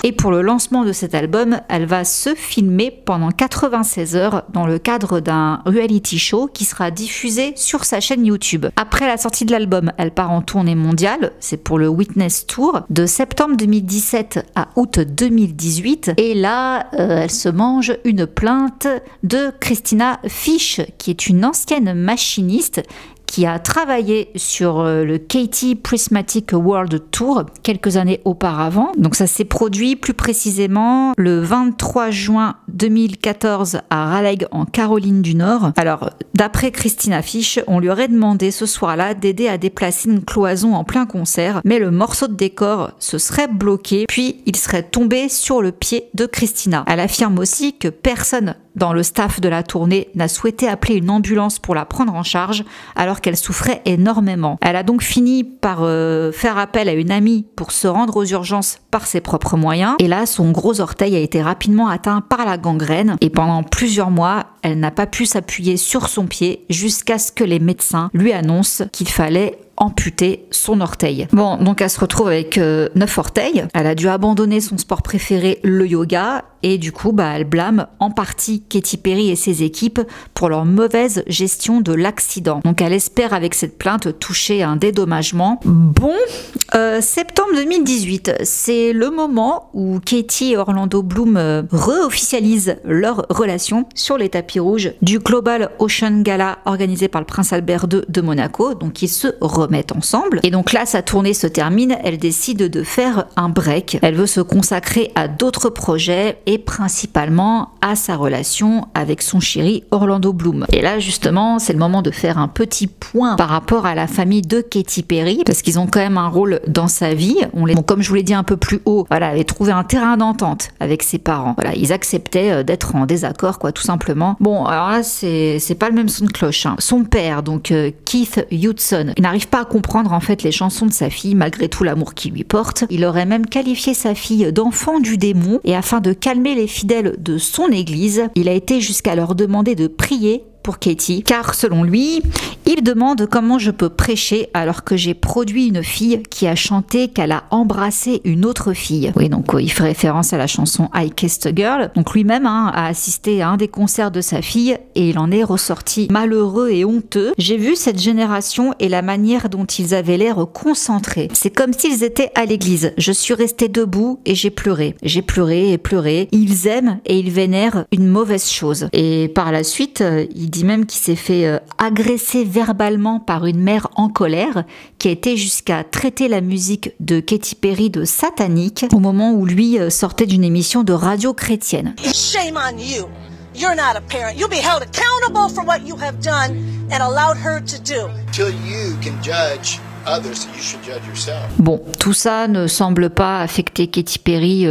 Et pour le lancement de cet album, elle va se filmer pendant 96 heures dans le cadre d'un reality show qui sera diffusé sur sa chaîne YouTube. Après la sortie de l'album, elle part en tournée mondiale, c'est pour le Witness Tour, de septembre 2017 à août 2018. Et là, elle se mange une plainte de Christina Fish, qui est une ancienne machiniste qui a travaillé sur le Katy Prismatic World Tour quelques années auparavant. Donc ça s'est produit plus précisément le 23 juin 2014 à Raleigh en Caroline du Nord. Alors, d'après Christina Fish, on lui aurait demandé ce soir-là d'aider à déplacer une cloison en plein concert, mais le morceau de décor se serait bloqué, puis il serait tombé sur le pied de Christina. Elle affirme aussi que personne dans le staff de la tournée n'a souhaité appeler une ambulance pour la prendre en charge alors qu'elle souffrait énormément. Elle a donc fini par faire appel à une amie pour se rendre aux urgences par ses propres moyens. Et là, son gros orteil a été rapidement atteint par la gangrène et pendant plusieurs mois, elle n'a pas pu s'appuyer sur son pied jusqu'à ce que les médecins lui annoncent qu'il fallait amputer son orteil. Bon, donc elle se retrouve avec 9 orteils. Elle a dû abandonner son sport préféré, le yoga, et du coup, elle blâme en partie Katy Perry et ses équipes pour leur mauvaise gestion de l'accident. Donc elle espère avec cette plainte toucher un dédommagement. Bon, septembre 2018, c'est le moment où Katy et Orlando Bloom re-officialisent leur relation sur les tapis rouges du Global Ocean Gala organisé par le Prince Albert II de Monaco. Donc ils se remettent ensemble. Et donc là, sa tournée se termine. Elle décide de faire un break. Elle veut se consacrer à d'autres projets et principalement à sa relation avec son chéri Orlando Bloom. Et là, justement, c'est le moment de faire un petit point par rapport à la famille de Katy Perry, parce qu'ils ont quand même un rôle dans sa vie. Bon, comme je vous l'ai dit un peu plus haut, voilà, elle avait trouvé un terrain d'entente avec ses parents. Voilà, ils acceptaient d'être en désaccord, quoi, tout simplement. Bon, alors là, c'est pas le même son de cloche, hein. Son père, donc Keith Hudson, il n'arrive pas à comprendre en fait les chansons de sa fille malgré tout l'amour qu'il lui porte. Il aurait même qualifié sa fille d'enfant du démon, et afin de calmer les fidèles de son église, il a été jusqu'à leur demander de prier pour Katy, car selon lui, il demande comment je peux prêcher alors que j'ai produit une fille qui a chanté qu'elle a embrassé une autre fille. Oui, donc il fait référence à la chanson I Kissed a Girl. Donc lui-même a assisté à un des concerts de sa fille et il en est ressorti malheureux et honteux. J'ai vu cette génération et la manière dont ils avaient l'air concentrés. C'est comme s'ils étaient à l'église. Je suis restée debout et j'ai pleuré. J'ai pleuré et pleuré. Ils aiment et ils vénèrent une mauvaise chose. Et par la suite, il dit même qu'il s'est fait agresser verbalement par une mère en colère qui a été jusqu'à traiter la musique de Katy Perry de satanique au moment où lui sortait d'une émission de radio chrétienne. Shame on you. You're not a parent. You'll be held accountable for what you have done and allowed her to do. Till you can judge others, you should judge yourself. Bon, tout ça ne semble pas affecter Katy Perry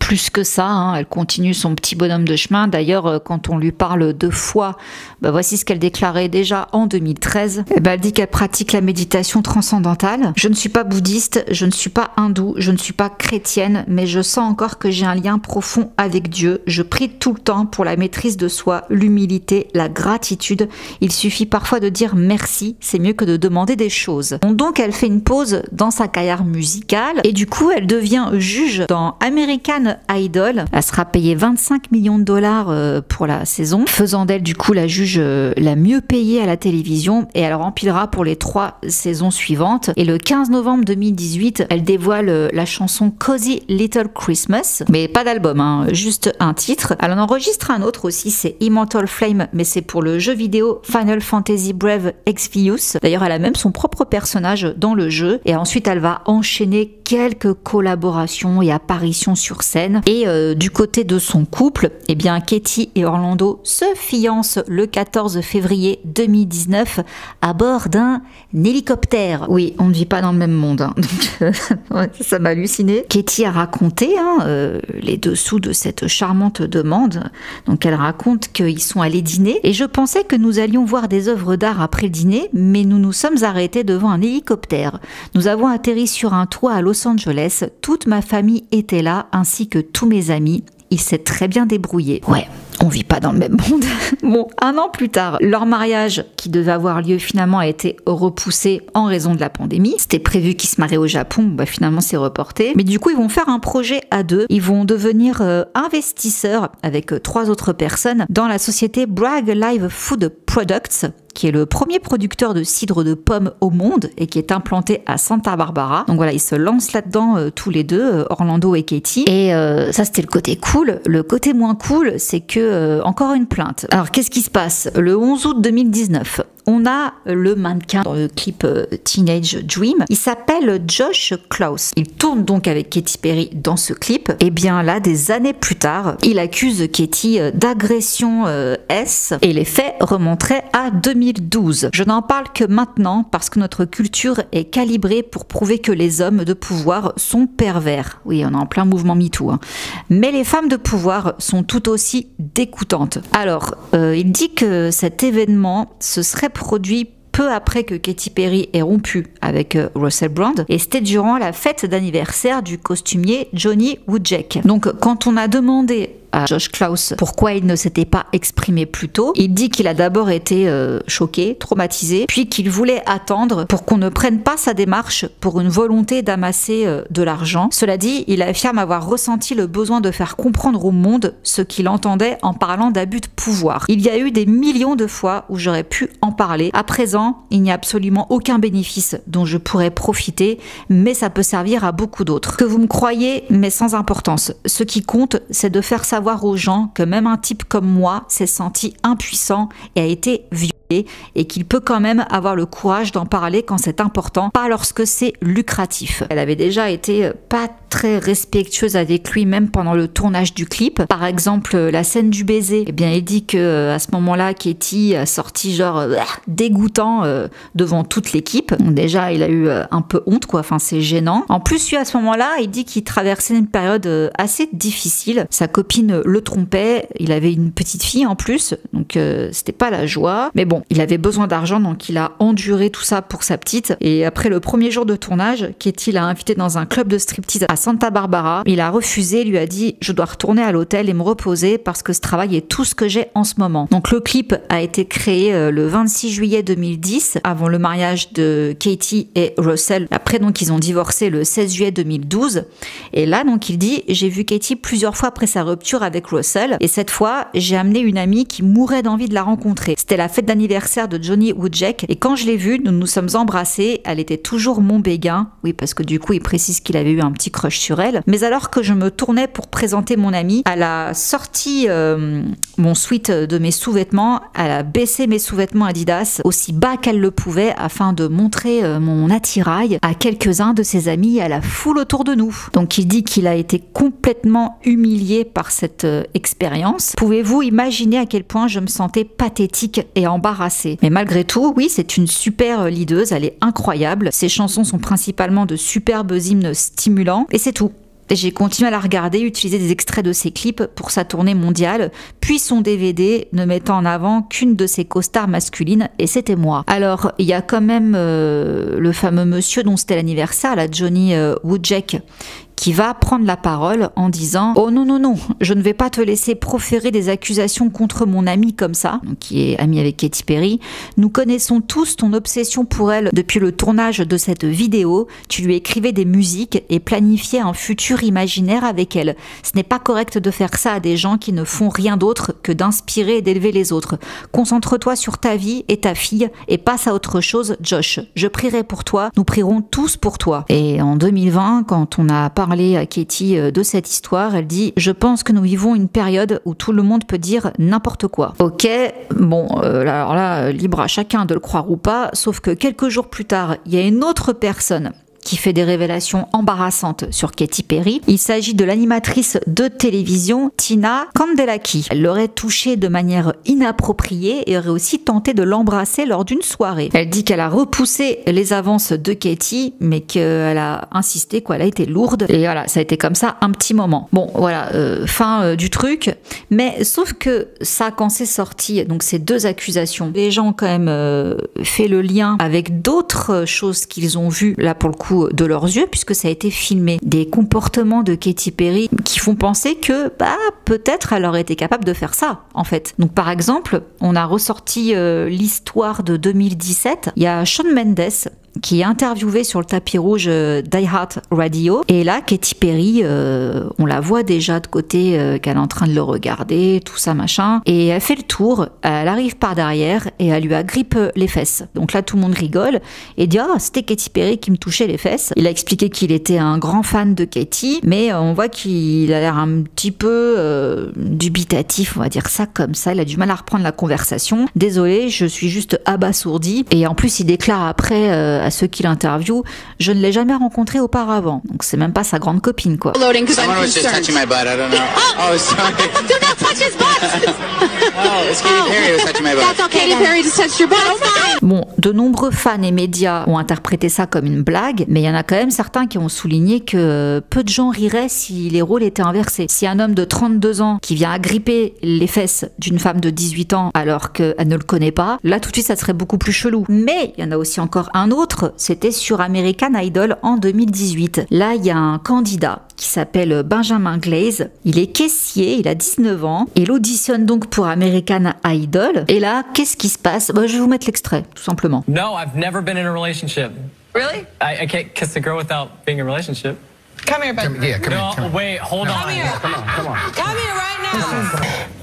plus que ça, hein. Elle continue son petit bonhomme de chemin. D'ailleurs, quand on lui parle de foi, voici ce qu'elle déclarait déjà en 2013. Elle dit qu'elle pratique la méditation transcendantale. Je ne suis pas bouddhiste, je ne suis pas hindoue, je ne suis pas chrétienne, mais je sens encore que j'ai un lien profond avec Dieu. Je prie tout le temps pour la maîtrise de soi, l'humilité, la gratitude. Il suffit parfois de dire merci, c'est mieux que de demander des choses. Donc elle fait une pause dans sa carrière musicale et du coup elle devient juge dans American Idol. Elle sera payée 25 millions de dollars pour la saison, faisant d'elle du coup la juge la mieux payée à la télévision, et elle remplira pour les 3 saisons suivantes. Et le 15 novembre 2018, elle dévoile la chanson Cozy Little Christmas, mais pas d'album, hein, juste un titre. Elle en enregistre un autre aussi, c'est Immortal Flame, mais c'est pour le jeu vidéo Final Fantasy Brave Exvius. D'ailleurs, elle a même son propre personnage dans le jeu, et ensuite elle va enchaîner quelques collaborations et apparitions sur scène. Et du côté de son couple, eh bien Katie et Orlando se fiancent le 14 février 2019 à bord d'un hélicoptère. Oui, on ne vit pas dans le même monde, hein. Donc ouais, ça m'a halluciné. Katie a raconté les dessous de cette charmante demande. Donc elle raconte qu'ils sont allés dîner et je pensais que nous allions voir des œuvres d'art après le dîner, mais nous nous sommes arrêtés devant un hélicoptère. Nous avons atterri sur un toit à Los Angeles. Toute ma famille était là, ainsi que tous mes amis. Il s'est très bien débrouillé. Ouais, on vit pas dans le même monde. Bon, 1 an plus tard, leur mariage, qui devait avoir lieu finalement, a été repoussé en raison de la pandémie. C'était prévu qu'ils se marient au Japon, bah finalement c'est reporté. Mais du coup, ils vont faire un projet à 2. Ils vont devenir investisseurs avec 3 autres personnes dans la société Bragg Live Food Products, qui est le premier producteur de cidre de pommes au monde et qui est implanté à Santa Barbara. Donc voilà, ils se lancent là-dedans tous les deux, Orlando et Katie. Et ça, c'était le côté cool. Le côté moins cool, c'est que encore une plainte. Alors, qu'est-ce qui se passe? Le 11 août 2019, on a le mannequin dans le clip Teenage Dream. Il s'appelle Josh Klaus. Il tourne donc avec Katy Perry dans ce clip. Et bien là, des années plus tard, il accuse Katy d'agression S et les faits remonteraient à 2012. Je n'en parle que maintenant parce que notre culture est calibrée pour prouver que les hommes de pouvoir sont pervers. Oui, on est en plein mouvement MeToo, hein. Mais les femmes de pouvoir sont tout aussi dégoûtantes. Alors, il dit que cet événement se serait produit peu après que Katy Perry ait rompu avec Russell Brand, et c'était durant la fête d'anniversaire du costumier Johnny Woodjack. Donc quand on a demandé à Josh Klaus pourquoi il ne s'était pas exprimé plus tôt, il dit qu'il a d'abord été choqué, traumatisé, puis qu'il voulait attendre pour qu'on ne prenne pas sa démarche pour une volonté d'amasser de l'argent. Cela dit, il affirme avoir ressenti le besoin de faire comprendre au monde ce qu'il entendait en parlant d'abus de pouvoir. Il y a eu des millions de fois où j'aurais pu en parler. À présent, il n'y a absolument aucun bénéfice dont je pourrais profiter, mais ça peut servir à beaucoup d'autres. Que vous me croyez, mais sans importance. Ce qui compte, c'est de faire savoir aux gens que même un type comme moi s'est senti impuissant et a été violé et qu'il peut quand même avoir le courage d'en parler quand c'est important, pas lorsque c'est lucratif. Elle avait déjà été pas très respectueuse avec lui même pendant le tournage du clip. Par exemple, la scène du baiser, eh bien il dit que à ce moment-là, Katy a sorti genre dégoûtant devant toute l'équipe. Donc déjà, il a eu un peu honte quoi, enfin c'est gênant. En plus, lui à ce moment-là, il dit qu'il traversait une période assez difficile. Sa copine le trompait, il avait une petite fille en plus, donc c'était pas la joie. Mais bon, il avait besoin d'argent, donc il a enduré tout ça pour sa petite. Et après le premier jour de tournage, Katy l'a invité dans un club de striptease à Santa Barbara. Il a refusé, lui a dit « Je dois retourner à l'hôtel et me reposer parce que ce travail est tout ce que j'ai en ce moment ». Donc le clip a été créé le 26 juillet 2010, avant le mariage de Katy et Russell. Après, donc, ils ont divorcé le 16 juillet 2012. Et là, donc, il dit « J'ai vu Katy plusieurs fois après sa rupture avec Russell. Et cette fois, j'ai amené une amie qui mourait d'envie de la rencontrer. C'était la fête d'anniversaire de Johnny Woodjack. Et quand je l'ai vue, nous nous sommes embrassés. Elle était toujours mon béguin. » Oui, parce que du coup, il précise qu'il avait eu un petit crush sur elle. Mais alors que je me tournais pour présenter mon amie, elle a sorti mon sweat de mes sous-vêtements. Elle a baissé mes sous-vêtements Adidas aussi bas qu'elle le pouvait afin de montrer mon attirail à quelques-uns de ses amis, à la foule autour de nous. Donc il dit qu'il a été complètement humilié par cette expérience. Pouvez-vous imaginer à quel point je me sentais pathétique et embarrassée? Mais malgré tout, oui, c'est une super leaduse, elle est incroyable. Ses chansons sont principalement de superbes hymnes stimulants et c'est tout. J'ai continué à la regarder, utiliser des extraits de ses clips pour sa tournée mondiale, puis son DVD ne mettant en avant qu'une de ses co-stars masculines, et c'était moi. Alors, il y a quand même le fameux monsieur dont c'était l'anniversaire, la Johnny Woodjack, qui va prendre la parole en disant « Oh non, non, non, je ne vais pas te laisser proférer des accusations contre mon amie comme ça, donc qui est amie avec Katy Perry. Nous connaissons tous ton obsession pour elle depuis le tournage de cette vidéo. Tu lui écrivais des musiques et planifiais un futur imaginaire avec elle. Ce n'est pas correct de faire ça à des gens qui ne font rien d'autre que d'inspirer et d'élever les autres. Concentre-toi sur ta vie et ta fille et passe à autre chose, Josh. Je prierai pour toi, nous prierons tous pour toi. » Et en 2020, quand on a parlé à Katy de cette histoire, elle dit « Je pense que nous vivons une période où tout le monde peut dire n'importe quoi. » Ok, bon, alors là, libre à chacun de le croire ou pas, sauf que quelques jours plus tard, il y a une autre personne qui fait des révélations embarrassantes sur Katy Perry. Il s'agit de l'animatrice de télévision Tina Kandelaki. Elle l'aurait touchée de manière inappropriée et aurait aussi tenté de l'embrasser lors d'une soirée. Elle dit qu'elle a repoussé les avances de Katy, mais qu'elle a insisté, elle a été lourde. Et voilà, ça a été comme ça un petit moment. Bon, voilà, fin du truc. Mais sauf que ça, quand c'est sorti, donc ces deux accusations, les gens ont quand même fait le lien avec d'autres choses qu'ils ont vues, là pour le coup, de leurs yeux, puisque ça a été filmé. Des comportements de Katy Perry qui font penser que peut-être elle aurait été capable de faire ça, en fait. Donc par exemple, on a ressorti l'histoire de 2017. Il y a Shawn Mendes qui est interviewé sur le tapis rouge d'iHeart Radio. Et là, Katy Perry, on la voit déjà de côté, qu'elle est en train de le regarder, tout ça, machin. Et elle fait le tour, elle arrive par derrière et elle lui agrippe les fesses. Donc là, tout le monde rigole et dit « Ah, c'était Katy Perry qui me touchait les fesses ». Il a expliqué qu'il était un grand fan de Katy, mais on voit qu'il a l'air un petit peu dubitatif, on va dire ça comme ça. Il a du mal à reprendre la conversation. « Désolé, je suis juste abasourdi ». Et en plus, il déclare après à ceux qui l'interviewent, je ne l'ai jamais rencontré auparavant. Donc c'est même pas sa grande copine, quoi. Someone was just touching my butt, I don't know. Oh, sorry. Do not touch his butt! Oh, it's Katy Perry who was touching my butt. That's okay, Katy Perry just touched your butt. Bon, de nombreux fans et médias ont interprété ça comme une blague, mais il y en a quand même certains qui ont souligné que peu de gens riraient si les rôles étaient inversés. Si un homme de 32 ans qui vient agripper les fesses d'une femme de 18 ans alors qu'elle ne le connaît pas, là tout de suite ça serait beaucoup plus chelou. Mais il y en a aussi encore un autre, c'était sur American Idol en 2018. Là, il y a un candidat qui s'appelle Benjamin Glaze. Il est caissier, il a 19 ans. Il auditionne donc pour American Idol. Et là, qu'est-ce qui se passe? Je vais vous mettre l'extrait, tout simplement. No, I've never been in a relationship. Really? I can't kiss a girl without being in a relationship. Come here, Ben. Yeah, come No, here. wait, hold on. Come here. Come on. Come here right now.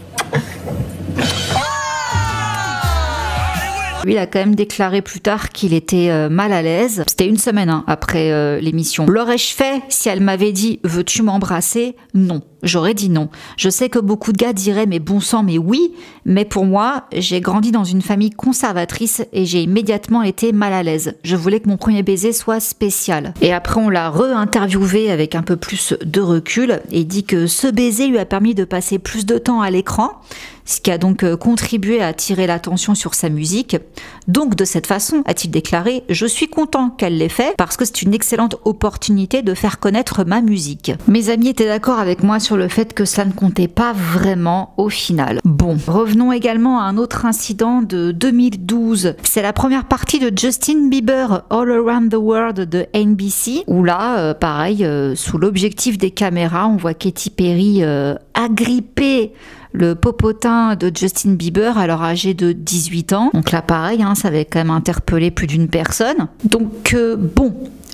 Lui, il a quand même déclaré plus tard qu'il était mal à l'aise. C'était une semaine après l'émission. L'aurais-je fait si elle m'avait dit « Veux-tu m'embrasser ?» Non. J'aurais dit non. Je sais que beaucoup de gars diraient « Mais bon sang, mais oui !» Mais pour moi, j'ai grandi dans une famille conservatrice et j'ai immédiatement été mal à l'aise. Je voulais que mon premier baiser soit spécial. Et après, on l'a re-interviewé avec un peu plus de recul et dit que ce baiser lui a permis de passer plus de temps à l'écran, ce qui a donc contribué à attirer l'attention sur sa musique. Donc de cette façon, a-t-il déclaré, je suis content qu'elle l'ait fait parce que c'est une excellente opportunité de faire connaître ma musique. Mes amis étaient d'accord avec moi sur le fait que cela ne comptait pas vraiment au final. Bon, revenons également à un autre incident de 2012. C'est la première partie de Justin Bieber All Around the World de NBC, où là, pareil, sous l'objectif des caméras, on voit Katy Perry agripper le popotin de Justin Bieber, alors âgé de 18 ans. Donc là, pareil, ça avait quand même interpellé plus d'une personne. Donc, bon...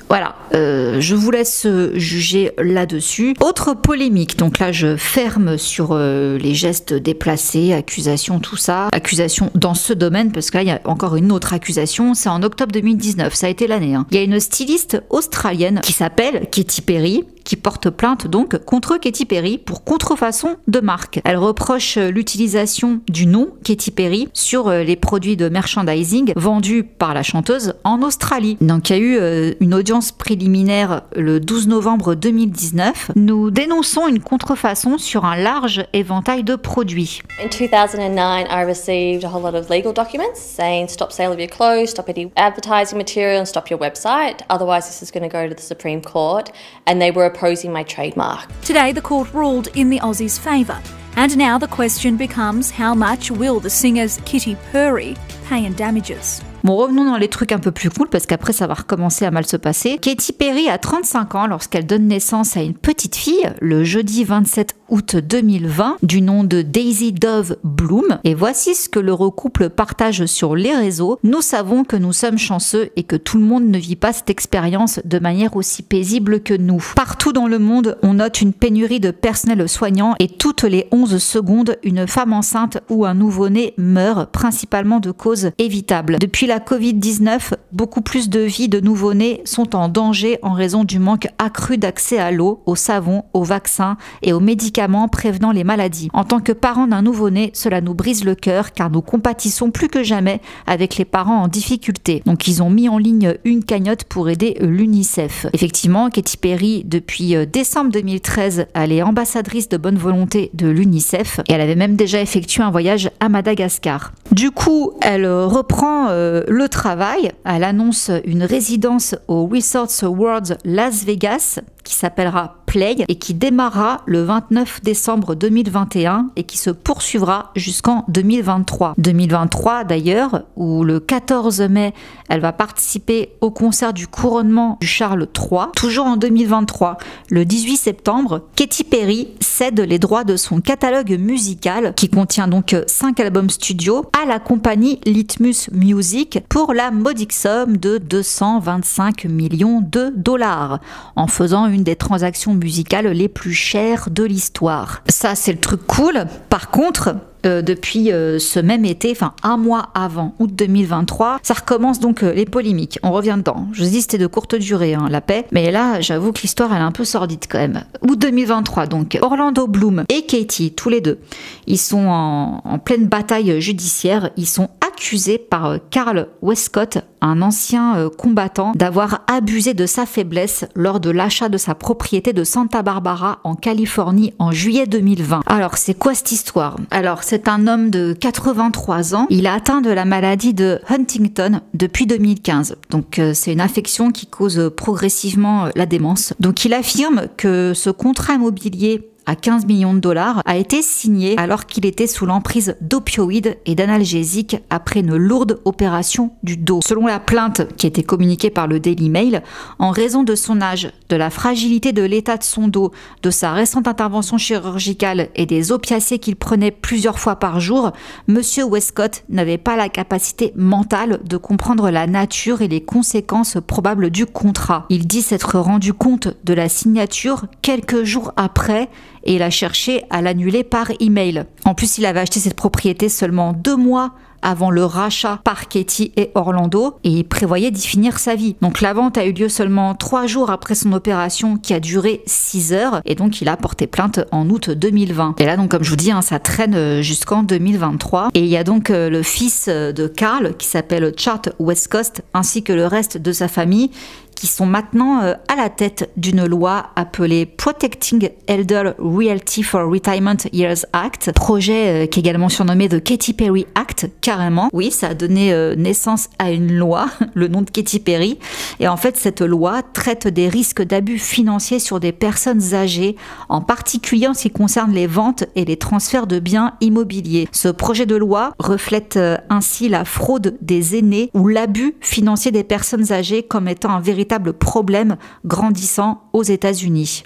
Voilà, je vous laisse juger là-dessus. Autre polémique, donc là je ferme sur les gestes déplacés, accusations, tout ça. Accusations dans ce domaine, parce que là il y a encore une autre accusation, c'est en octobre 2019, ça a été l'année. Il y a une styliste australienne qui s'appelle Katy Perry, qui porte plainte donc contre Katy Perry pour contrefaçon de marque. Elle reproche l'utilisation du nom Katy Perry sur les produits de merchandising vendus par la chanteuse en Australie. Donc il y a eu une audience préliminaire le 12 novembre 2019. Nous dénonçons une contrefaçon sur un large éventail de produits. In 2009, I received a whole lot of legal documents saying stop sale of your clothes, stop any advertising material and stop your website. Otherwise, this is going to go to the Supreme Court. And they were opposing my trademark. Today, the court ruled in the Aussies' favour. And now the question becomes how much will the singer's Katy Perry pay in damages? Bon, revenons dans les trucs un peu plus cool parce qu'après ça va recommencer à mal se passer. Katy Perry a 35 ans lorsqu'elle donne naissance à une petite fille le jeudi 27 août 2020 du nom de Daisy Dove Bloom. Et voici ce que le couple partage sur les réseaux. Nous savons que nous sommes chanceux et que tout le monde ne vit pas cette expérience de manière aussi paisible que nous. Partout dans le monde, on note une pénurie de personnel soignant et toutes les 11 secondes, une femme enceinte ou un nouveau-né meurt, principalement de causes évitables. Depuis la Covid-19, beaucoup plus de vies de nouveau-nés sont en danger en raison du manque accru d'accès à l'eau, au savon, aux vaccins et aux médicaments médicaments prévenant les maladies. En tant que parents d'un nouveau-né, cela nous brise le cœur car nous compatissons plus que jamais avec les parents en difficulté. Donc ils ont mis en ligne une cagnotte pour aider l'UNICEF. Effectivement, Katy Perry, depuis décembre 2013, elle est ambassadrice de bonne volonté de l'UNICEF et elle avait même déjà effectué un voyage à Madagascar. Du coup, elle reprend le travail. Elle annonce une résidence au Resorts World Las Vegas qui s'appellera Play et qui démarrera le 29 décembre 2021 et qui se poursuivra jusqu'en 2023. 2023 d'ailleurs, où le 14 mai, elle va participer au concert du couronnement du Charles III. Toujours en 2023, le 18 septembre, Katy Perry cède les droits de son catalogue musical, qui contient donc 5 albums studio, à la compagnie Litmus Music pour la modique somme de 225 millions de dollars, en faisant une des transactions musicales les plus chères de l'histoire. Ça, c'est le truc cool. Par contre, depuis ce même été, enfin un mois avant, août 2023, ça recommence donc les polémiques. On revient dedans. Je vous dis, c'était de courte durée, la paix. Mais là, j'avoue que l'histoire, elle est un peu sordide quand même. Août 2023, donc Orlando Bloom et Katy, tous les deux, ils sont en pleine bataille judiciaire. Ils sont accusé par Carl Westcott, un ancien combattant, d'avoir abusé de sa faiblesse lors de l'achat de sa propriété de Santa Barbara en Californie en juillet 2020. Alors, c'est quoi cette histoire? Alors, c'est un homme de 83 ans. Il a atteint de la maladie de Huntington depuis 2015. Donc, c'est une affection qui cause progressivement la démence. Donc, il affirme que ce contrat immobilier à 15 millions de dollars a été signé alors qu'il était sous l'emprise d'opioïdes et d'analgésiques après une lourde opération du dos. Selon la plainte qui a été communiquée par le Daily Mail, en raison de son âge, de la fragilité de l'état de son dos, de sa récente intervention chirurgicale et des opiacés qu'il prenait plusieurs fois par jour, Monsieur Westcott n'avait pas la capacité mentale de comprendre la nature et les conséquences probables du contrat. Il dit s'être rendu compte de la signature quelques jours après et il a cherché à l'annuler par email. En plus, il avait acheté cette propriété seulement 2 mois avant le rachat par Katy et Orlando et il prévoyait d'y finir sa vie. Donc la vente a eu lieu seulement 3 jours après son opération qui a duré 6 heures et donc il a porté plainte en août 2020. Et là donc comme je vous dis, ça traîne jusqu'en 2023 et il y a donc le fils de Carl qui s'appelle Chart Westcott ainsi que le reste de sa famille qui sont maintenant à la tête d'une loi appelée Protecting Elder Realty for Retirement Years Act, projet qui est également surnommé The Katy Perry Act, carrément. Oui, ça a donné naissance à une loi, le nom de Katy Perry. Et en fait, cette loi traite des risques d'abus financiers sur des personnes âgées, en particulier en ce qui concerne les ventes et les transferts de biens immobiliers. Ce projet de loi reflète ainsi la fraude des aînés ou l'abus financier des personnes âgées comme étant un véritable problème grandissant aux États-Unis.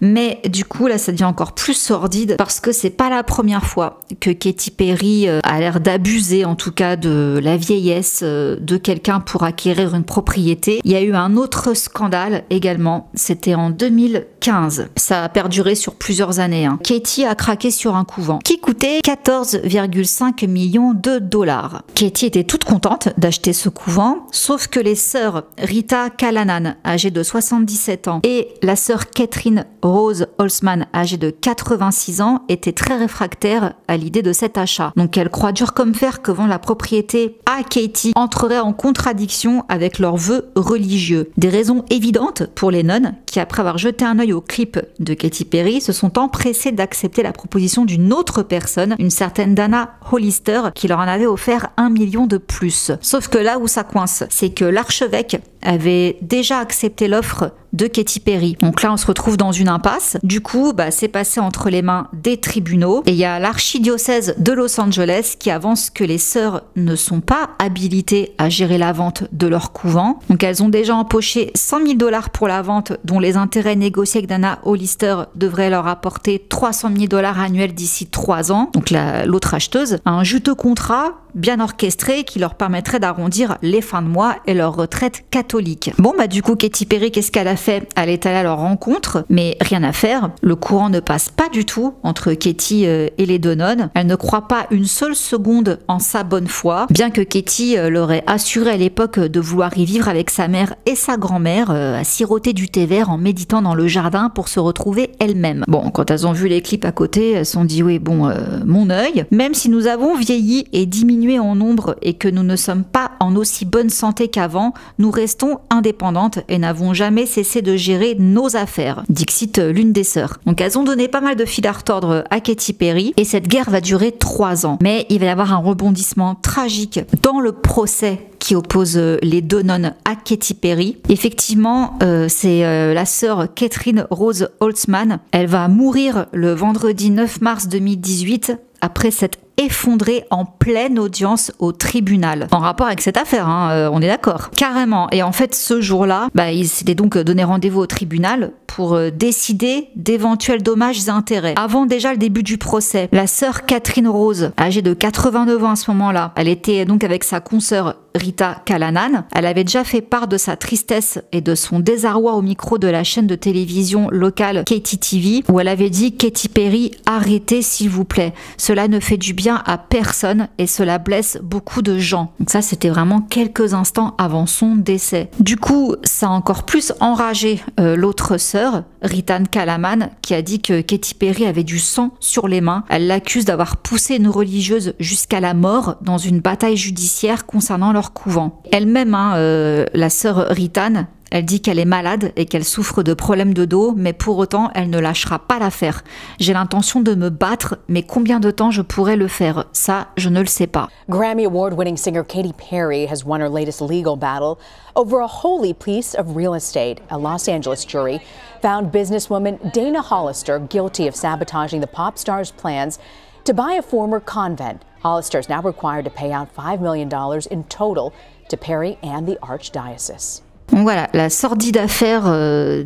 Mais du coup, là, ça devient encore plus sordide parce que c'est pas la première fois que Katy Perry a l'air d'abuser, en tout cas, de la vieillesse de quelqu'un pour acquérir une propriété. Il y a eu un autre scandale également, c'était en 2015. Ça a perduré sur plusieurs années. Katy a craqué sur un couvent qui coûtait 14,5 millions de dollars. Katy était toute contente d'acheter ce couvent, sauf que les sœurs Rita Callanan, âgée de 77 ans, et la sœur Catherine Rose Holzman, âgée de 86 ans, était très réfractaire à l'idée de cet achat. Donc elle croit dur comme fer que vendre la propriété à Katy entrerait en contradiction avec leurs vœux religieux. Des raisons évidentes pour les nonnes qui, après avoir jeté un œil au clip de Katy Perry, se sont empressées d'accepter la proposition d'une autre personne, une certaine Dana Hollister, qui leur en avait offert 1 million de plus. Sauf que là où ça coince, c'est que l'archevêque avait déjà accepté l'offre de Katy Perry. Donc là, on se retrouve dans une impasse. Du coup, c'est passé entre les mains des tribunaux. Et il y a l'archidiocèse de Los Angeles qui avance que les sœurs ne sont pas habilitées à gérer la vente de leur couvent. Donc elles ont déjà empoché 100 000 $ pour la vente, dont les intérêts négociés avec Dana Hollister devraient leur apporter 300 000 $ annuels d'ici 3 ans. Donc l'autre acheteuse. Un juteux contrat bien orchestré qui leur permettrait d'arrondir les fins de mois et leur retraite catholique. Bon bah du coup Katy Perry, qu'est-ce qu'elle a fait? Elle est allée à leur rencontre, mais rien à faire, le courant ne passe pas du tout entre Katy et les Donon. Elle ne croit pas une seule seconde en sa bonne foi, bien que Katy leur ait assuré à l'époque de vouloir y vivre avec sa mère et sa grand-mère, à siroter du thé vert en méditant dans le jardin pour se retrouver elle-même. Bon, quand elles ont vu les clips à côté, elles se sont dit oui bon, mon œil, même si nous avons vieilli et diminué en nombre et que nous ne sommes pas en aussi bonne santé qu'avant, nous restons indépendantes et n'avons jamais cessé de gérer nos affaires, dixit l'une des sœurs. Donc elles ont donné pas mal de fil à retordre à Katy Perry et cette guerre va durer 3 ans. Mais il va y avoir un rebondissement tragique dans le procès qui oppose les Donon à Katy Perry. Effectivement, c'est la sœur Catherine Rose Holtzman. Elle va mourir le vendredi 9 mars 2018 après s'être effondrée en pleine audience au tribunal. En rapport avec cette affaire, hein, on est d'accord. Carrément. Et en fait, ce jour-là, il s'était donc donné rendez-vous au tribunal pour décider d'éventuels dommages et intérêts. Avant déjà le début du procès, la sœur Catherine Rose, âgée de 89 ans à ce moment-là, elle était donc avec sa consoeur Rita Callanan. Elle avait déjà fait part de sa tristesse et de son désarroi au micro de la chaîne de télévision locale KTTV, où elle avait dit « Katy Perry, arrêtez s'il vous plaît. Cela ne fait du bien à personne et cela blesse beaucoup de gens. » Donc ça, c'était vraiment quelques instants avant son décès. Du coup, ça a encore plus enragé l'autre sœur, Rita Callanan, qui a dit que Katy Perry avait du sang sur les mains. Elle l'accuse d'avoir poussé une religieuse jusqu'à la mort dans une bataille judiciaire concernant leur couvent. Elle-même, la sœur Rita, elle dit qu'elle est malade et qu'elle souffre de problèmes de dos, mais pour autant, elle ne lâchera pas l'affaire. J'ai l'intention de me battre, mais combien de temps je pourrais le faire? Ça, je ne le sais pas. Grammy Award-winning singer Katy Perry has won her latest legal battle over a holy piece of real estate. A Los Angeles jury found businesswoman Dana Hollister guilty of sabotaging the pop star's plans to buy a former convent. Hollister is now required to pay out $5 million in total to Perry and the Archdiocese. Donc voilà, la sordide affaire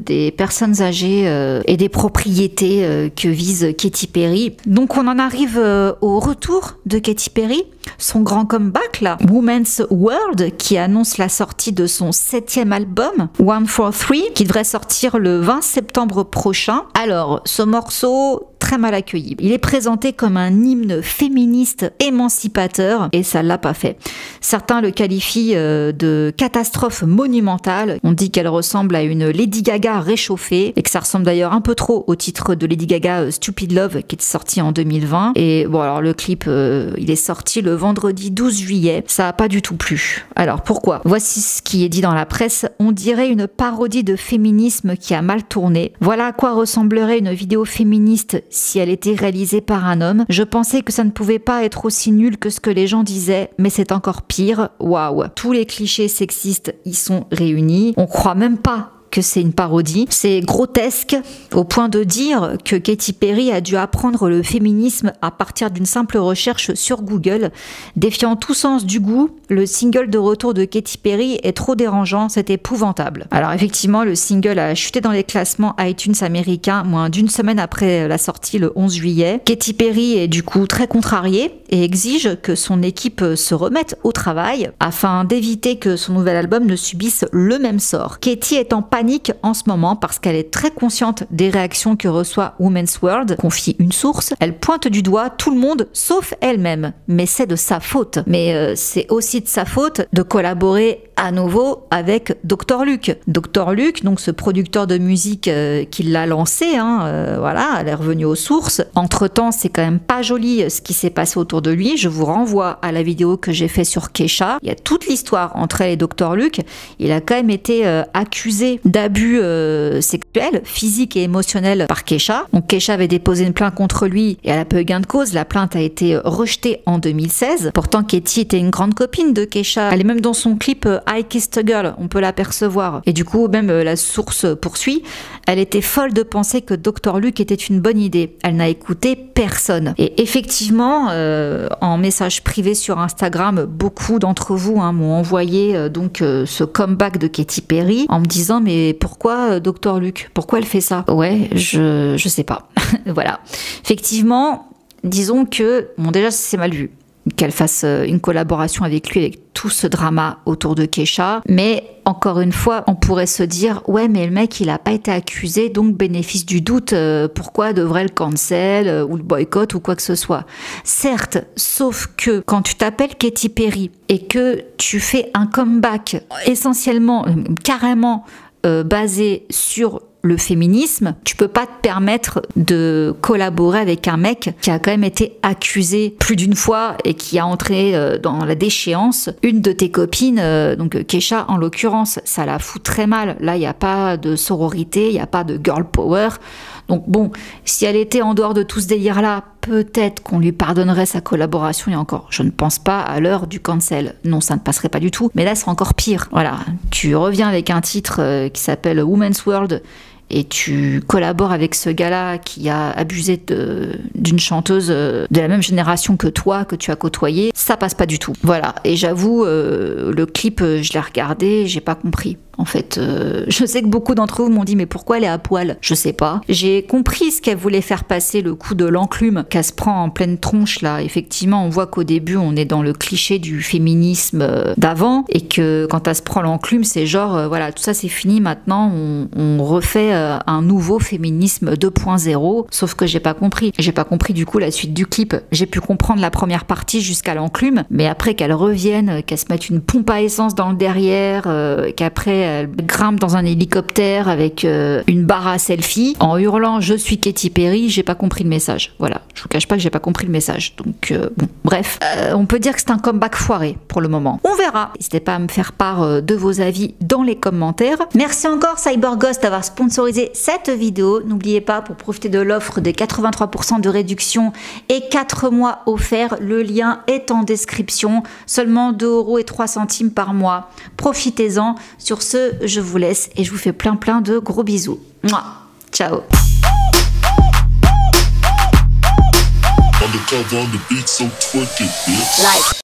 des personnes âgées et des propriétés que vise Katy Perry. Donc on en arrive au retour de Katy Perry, son grand comeback là, Woman's World, qui annonce la sortie de son 7e album, 143, qui devrait sortir le 20 septembre prochain. Alors, ce morceau, très mal accueilli. Il est présenté comme un hymne féministe émancipateur et ça l'a pas fait. Certains le qualifient de catastrophe monumentale. On dit qu'elle ressemble à une Lady Gaga réchauffée et que ça ressemble d'ailleurs un peu trop au titre de Lady Gaga Stupid Love qui est sorti en 2020. Et bon, alors le clip, il est sorti le vendredi 12 juillet. Ça a pas du tout plu. Alors pourquoi? Voici ce qui est dit dans la presse. On dirait une parodie de féminisme qui a mal tourné. Voilà à quoi ressemblerait une vidéo féministe si elle était réalisée par un homme. Je pensais que ça ne pouvait pas être aussi nul que ce que les gens disaient, mais c'est encore pire. Waouh! Tous les clichés sexistes y sont réunis. On croit même pas que c'est une parodie. C'est grotesque au point de dire que Katy Perry a dû apprendre le féminisme à partir d'une simple recherche sur Google. Défiant tout sens du goût, le single de retour de Katy Perry est trop dérangeant, c'est épouvantable. Alors effectivement, le single a chuté dans les classements iTunes américains moins d'une semaine après la sortie le 11 juillet. Katy Perry est du coup très contrariée et exige que son équipe se remette au travail afin d'éviter que son nouvel album ne subisse le même sort. Katy est en panique en ce moment parce qu'elle est très consciente des réactions que reçoit Women's World, confie une source. Elle pointe du doigt tout le monde sauf elle-même, mais c'est de sa faute. Mais c'est aussi de sa faute de collaborer à nouveau avec Dr Luke. Dr Luke, donc ce producteur de musique qui l'a lancé, voilà, elle est revenue aux sources. Entre-temps, c'est quand même pas joli ce qui s'est passé autour de lui. Je vous renvoie à la vidéo que j'ai fait sur Kesha. Il y a toute l'histoire entre elle et Dr Luke. Il a quand même été accusé d'abus sexuels, physiques et émotionnels par Kesha. Donc Kesha avait déposé une plainte contre lui et elle a peu eu gain de cause. La plainte a été rejetée en 2016. Pourtant, Katy était une grande copine de Kesha. Elle est même dans son clip I Kissed a Girl, on peut l'apercevoir. Et du coup, même la source poursuit, elle était folle de penser que Dr Luke était une bonne idée. Elle n'a écouté personne. Et effectivement, en message privé sur Instagram, beaucoup d'entre vous m'ont envoyé donc ce comeback de Katy Perry en me disant mais pourquoi Dr Luke? Pourquoi elle fait ça? Ouais, je sais pas. Voilà. Effectivement, disons que, bon déjà c'est mal vu. qu'elle fasse une collaboration avec lui, avec tout ce drama autour de Kesha. Mais encore une fois, on pourrait se dire ouais, mais le mec il a pas été accusé, donc bénéfice du doute, pourquoi devrait le cancel ou le boycott ou quoi que ce soit. Certes, sauf que quand tu t'appelles Katy Perry et que tu fais un comeback essentiellement, carrément basé sur le féminisme, tu peux pas te permettre de collaborer avec un mec qui a quand même été accusé plus d'une fois et qui a entré dans la déchéance une de tes copines, donc Kesha en l'occurrence. Ça la fout très mal. Là, il n'y a pas de sororité, il n'y a pas de girl power. Donc bon, si elle était en dehors de tout ce délire-là, peut-être qu'on lui pardonnerait sa collaboration. Et encore, je ne pense pas à l'heure du cancel. Non, ça ne passerait pas du tout. Mais là, c'est encore pire. Voilà, tu reviens avec un titre qui s'appelle Woman's World et tu collabores avec ce gars-là qui a abusé d'une chanteuse de la même génération que toi, que tu as côtoyé, ça passe pas du tout. Voilà, et j'avoue, le clip, je l'ai regardé, j'ai pas compris. En fait, je sais que beaucoup d'entre vous m'ont dit mais pourquoi elle est à poil? Je sais pas. J'ai compris ce qu'elle voulait faire passer, le coup de l'enclume qu'elle se prend en pleine tronche là. Effectivement, on voit qu'au début on est dans le cliché du féminisme d'avant et que quand elle se prend l'enclume, c'est genre voilà, tout ça c'est fini maintenant, on refait un nouveau féminisme 2.0. Sauf que j'ai pas compris. J'ai pas compris du coup la suite du clip. J'ai pu comprendre la première partie jusqu'à l'enclume, mais après qu'elle revienne, qu'elle se mette une pompe à essence dans le derrière, qu'après elle grimpe dans un hélicoptère avec une barre à selfie en hurlant je suis Katy Perry, j'ai pas compris le message. Voilà, je vous cache pas que j'ai pas compris le message. Donc bon, bref, on peut dire que c'est un comeback foiré pour le moment. On verra. N'hésitez pas à me faire part de vos avis dans les commentaires. Merci encore CyberGhost d'avoir sponsorisé cette vidéo. N'oubliez pas, pour profiter de l'offre des 83% de réduction et 4 mois offerts, le lien est en description. Seulement 2,03 € par mois. Profitez-en. Sur ce, je vous laisse et je vous fais plein de gros bisous. Mouah. Ciao. Like.